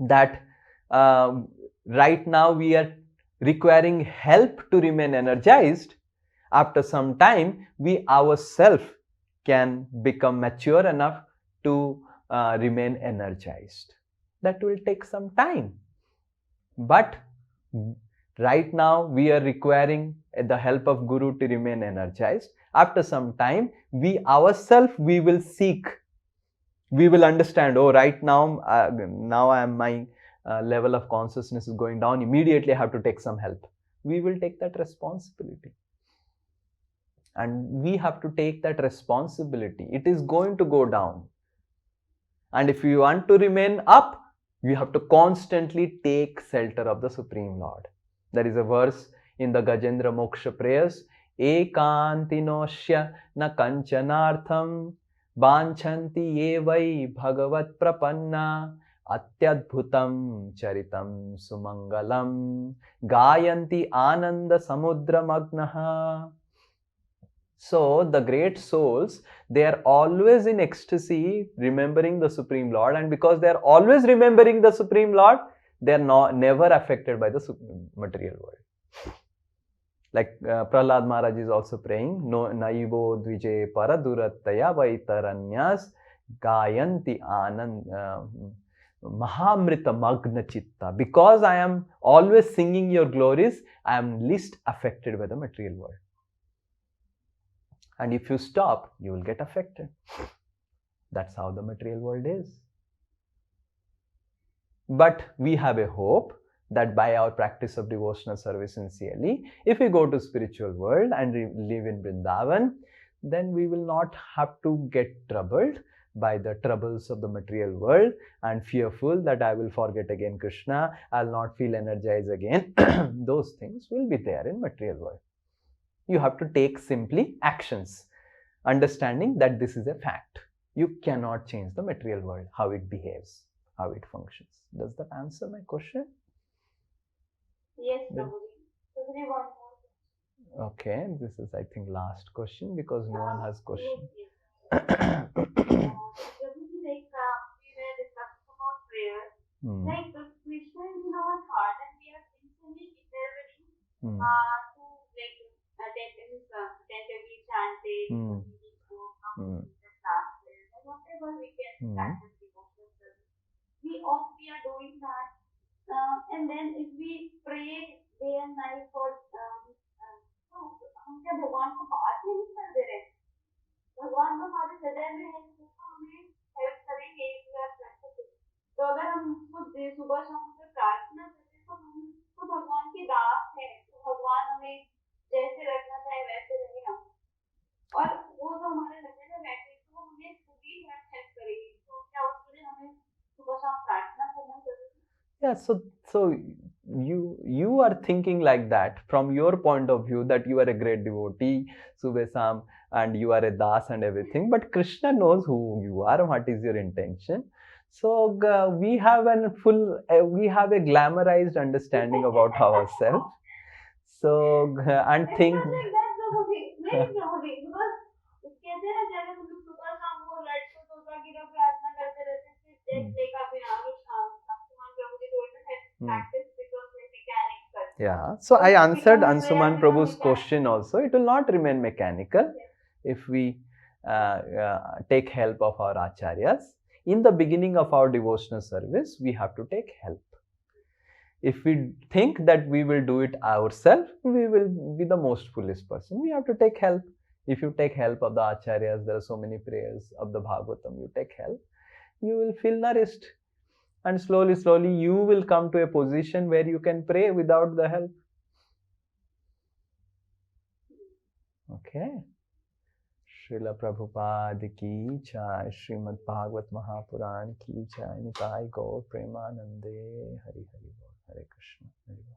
that right now we are requiring help to remain energized. After some time, we ourselves can become mature enough to remain energized. That will take some time. But right now, we are requiring the help of Guru to remain energized. After some time, we ourselves, we will seek. We will understand, oh, right now, my level of consciousness is going down. Immediately, I have to take some help. We will take that responsibility. And we have to take that responsibility. It is going to go down. And if you want to remain up, you have to constantly take shelter of the Supreme Lord. There is a verse in the Gajendra Moksha prayers, Ekantinosya na kanchanartham banchanti evai bhagavat prapanna atyadbhutam charitam sumangalam gayanti ananda samudra magnaha. So the great souls, they are always in ecstasy remembering the Supreme Lord, and because they are always remembering the Supreme Lord, they are never affected by the material world. Like Prahlad Maharaj is also praying, no naivo dvije paradurataya vaitaranyas gayanti anand mahamrita magna chitta. Because I am always singing your glories, I am least affected by the material world. And if you stop, you will get affected. That's how the material world is. But we have a hope that by our practice of devotional service sincerely, if we go to spiritual world and live in Vrindavan, then we will not have to get troubled by the troubles of the material world and fearful that I will forget again Krishna, I'll not feel energized again. Those things will be there in material world. You have to take simply actions, understanding that this is a fact. You cannot change the material world, how it behaves, how it functions. Does that answer my question? Yes, Prabhuji. Okay, this is I think last question because no one has question. Prabhuji, like we were discussing about prayer. Like Krishna is in our heart and we are sincerely endeavoring to like attentively chanting, whatever we can practice devotional service. We are doing that. And then if we pray day and night for हम क्या भगवान को बात ही नहीं कर दे रहे, भगवान तो हमारे हृदय में है, तो हमें हेल्प करेंगे तो अगर हम खुद सुबह शाम को प्रार्थना करते तो हम तो भगवान के दास हैं, तो भगवान हमें जैसे रखना चाहे वैसे रहे हम, और वो तो हमारे हृदय में बैठे तो हमें खुद ही हेल्प करेगी, तो क्या उसके लिए हमें सुबह शाम प्रार्थना करना जरूरी? Yeah, so you are thinking like that from your point of view that you are a great devotee, Subesam, and you are a das and everything. But Krishna knows who you are, what is your intention. So we have we have a glamorized understanding about ourselves. So and think. Yeah, so I answered Ansuman Prabhu's question also. It will not remain mechanical if we take help of our acharyas. In the beginning of our devotional service, we have to take help. If we think that we will do it ourselves, we will be the most foolish person. We have to take help. If you take help of the acharyas, there are so many prayers of the Bhagavatam, you take help, you will feel nourished. And slowly, slowly, you will come to a position where you can pray without the help. Okay. Srila Prabhupada ki jai, Srimad Bhagavat Mahapuran ki jai, Nitai Gaur Premanande, Hari Hari Bol, Hare Krishna. Hari Bol.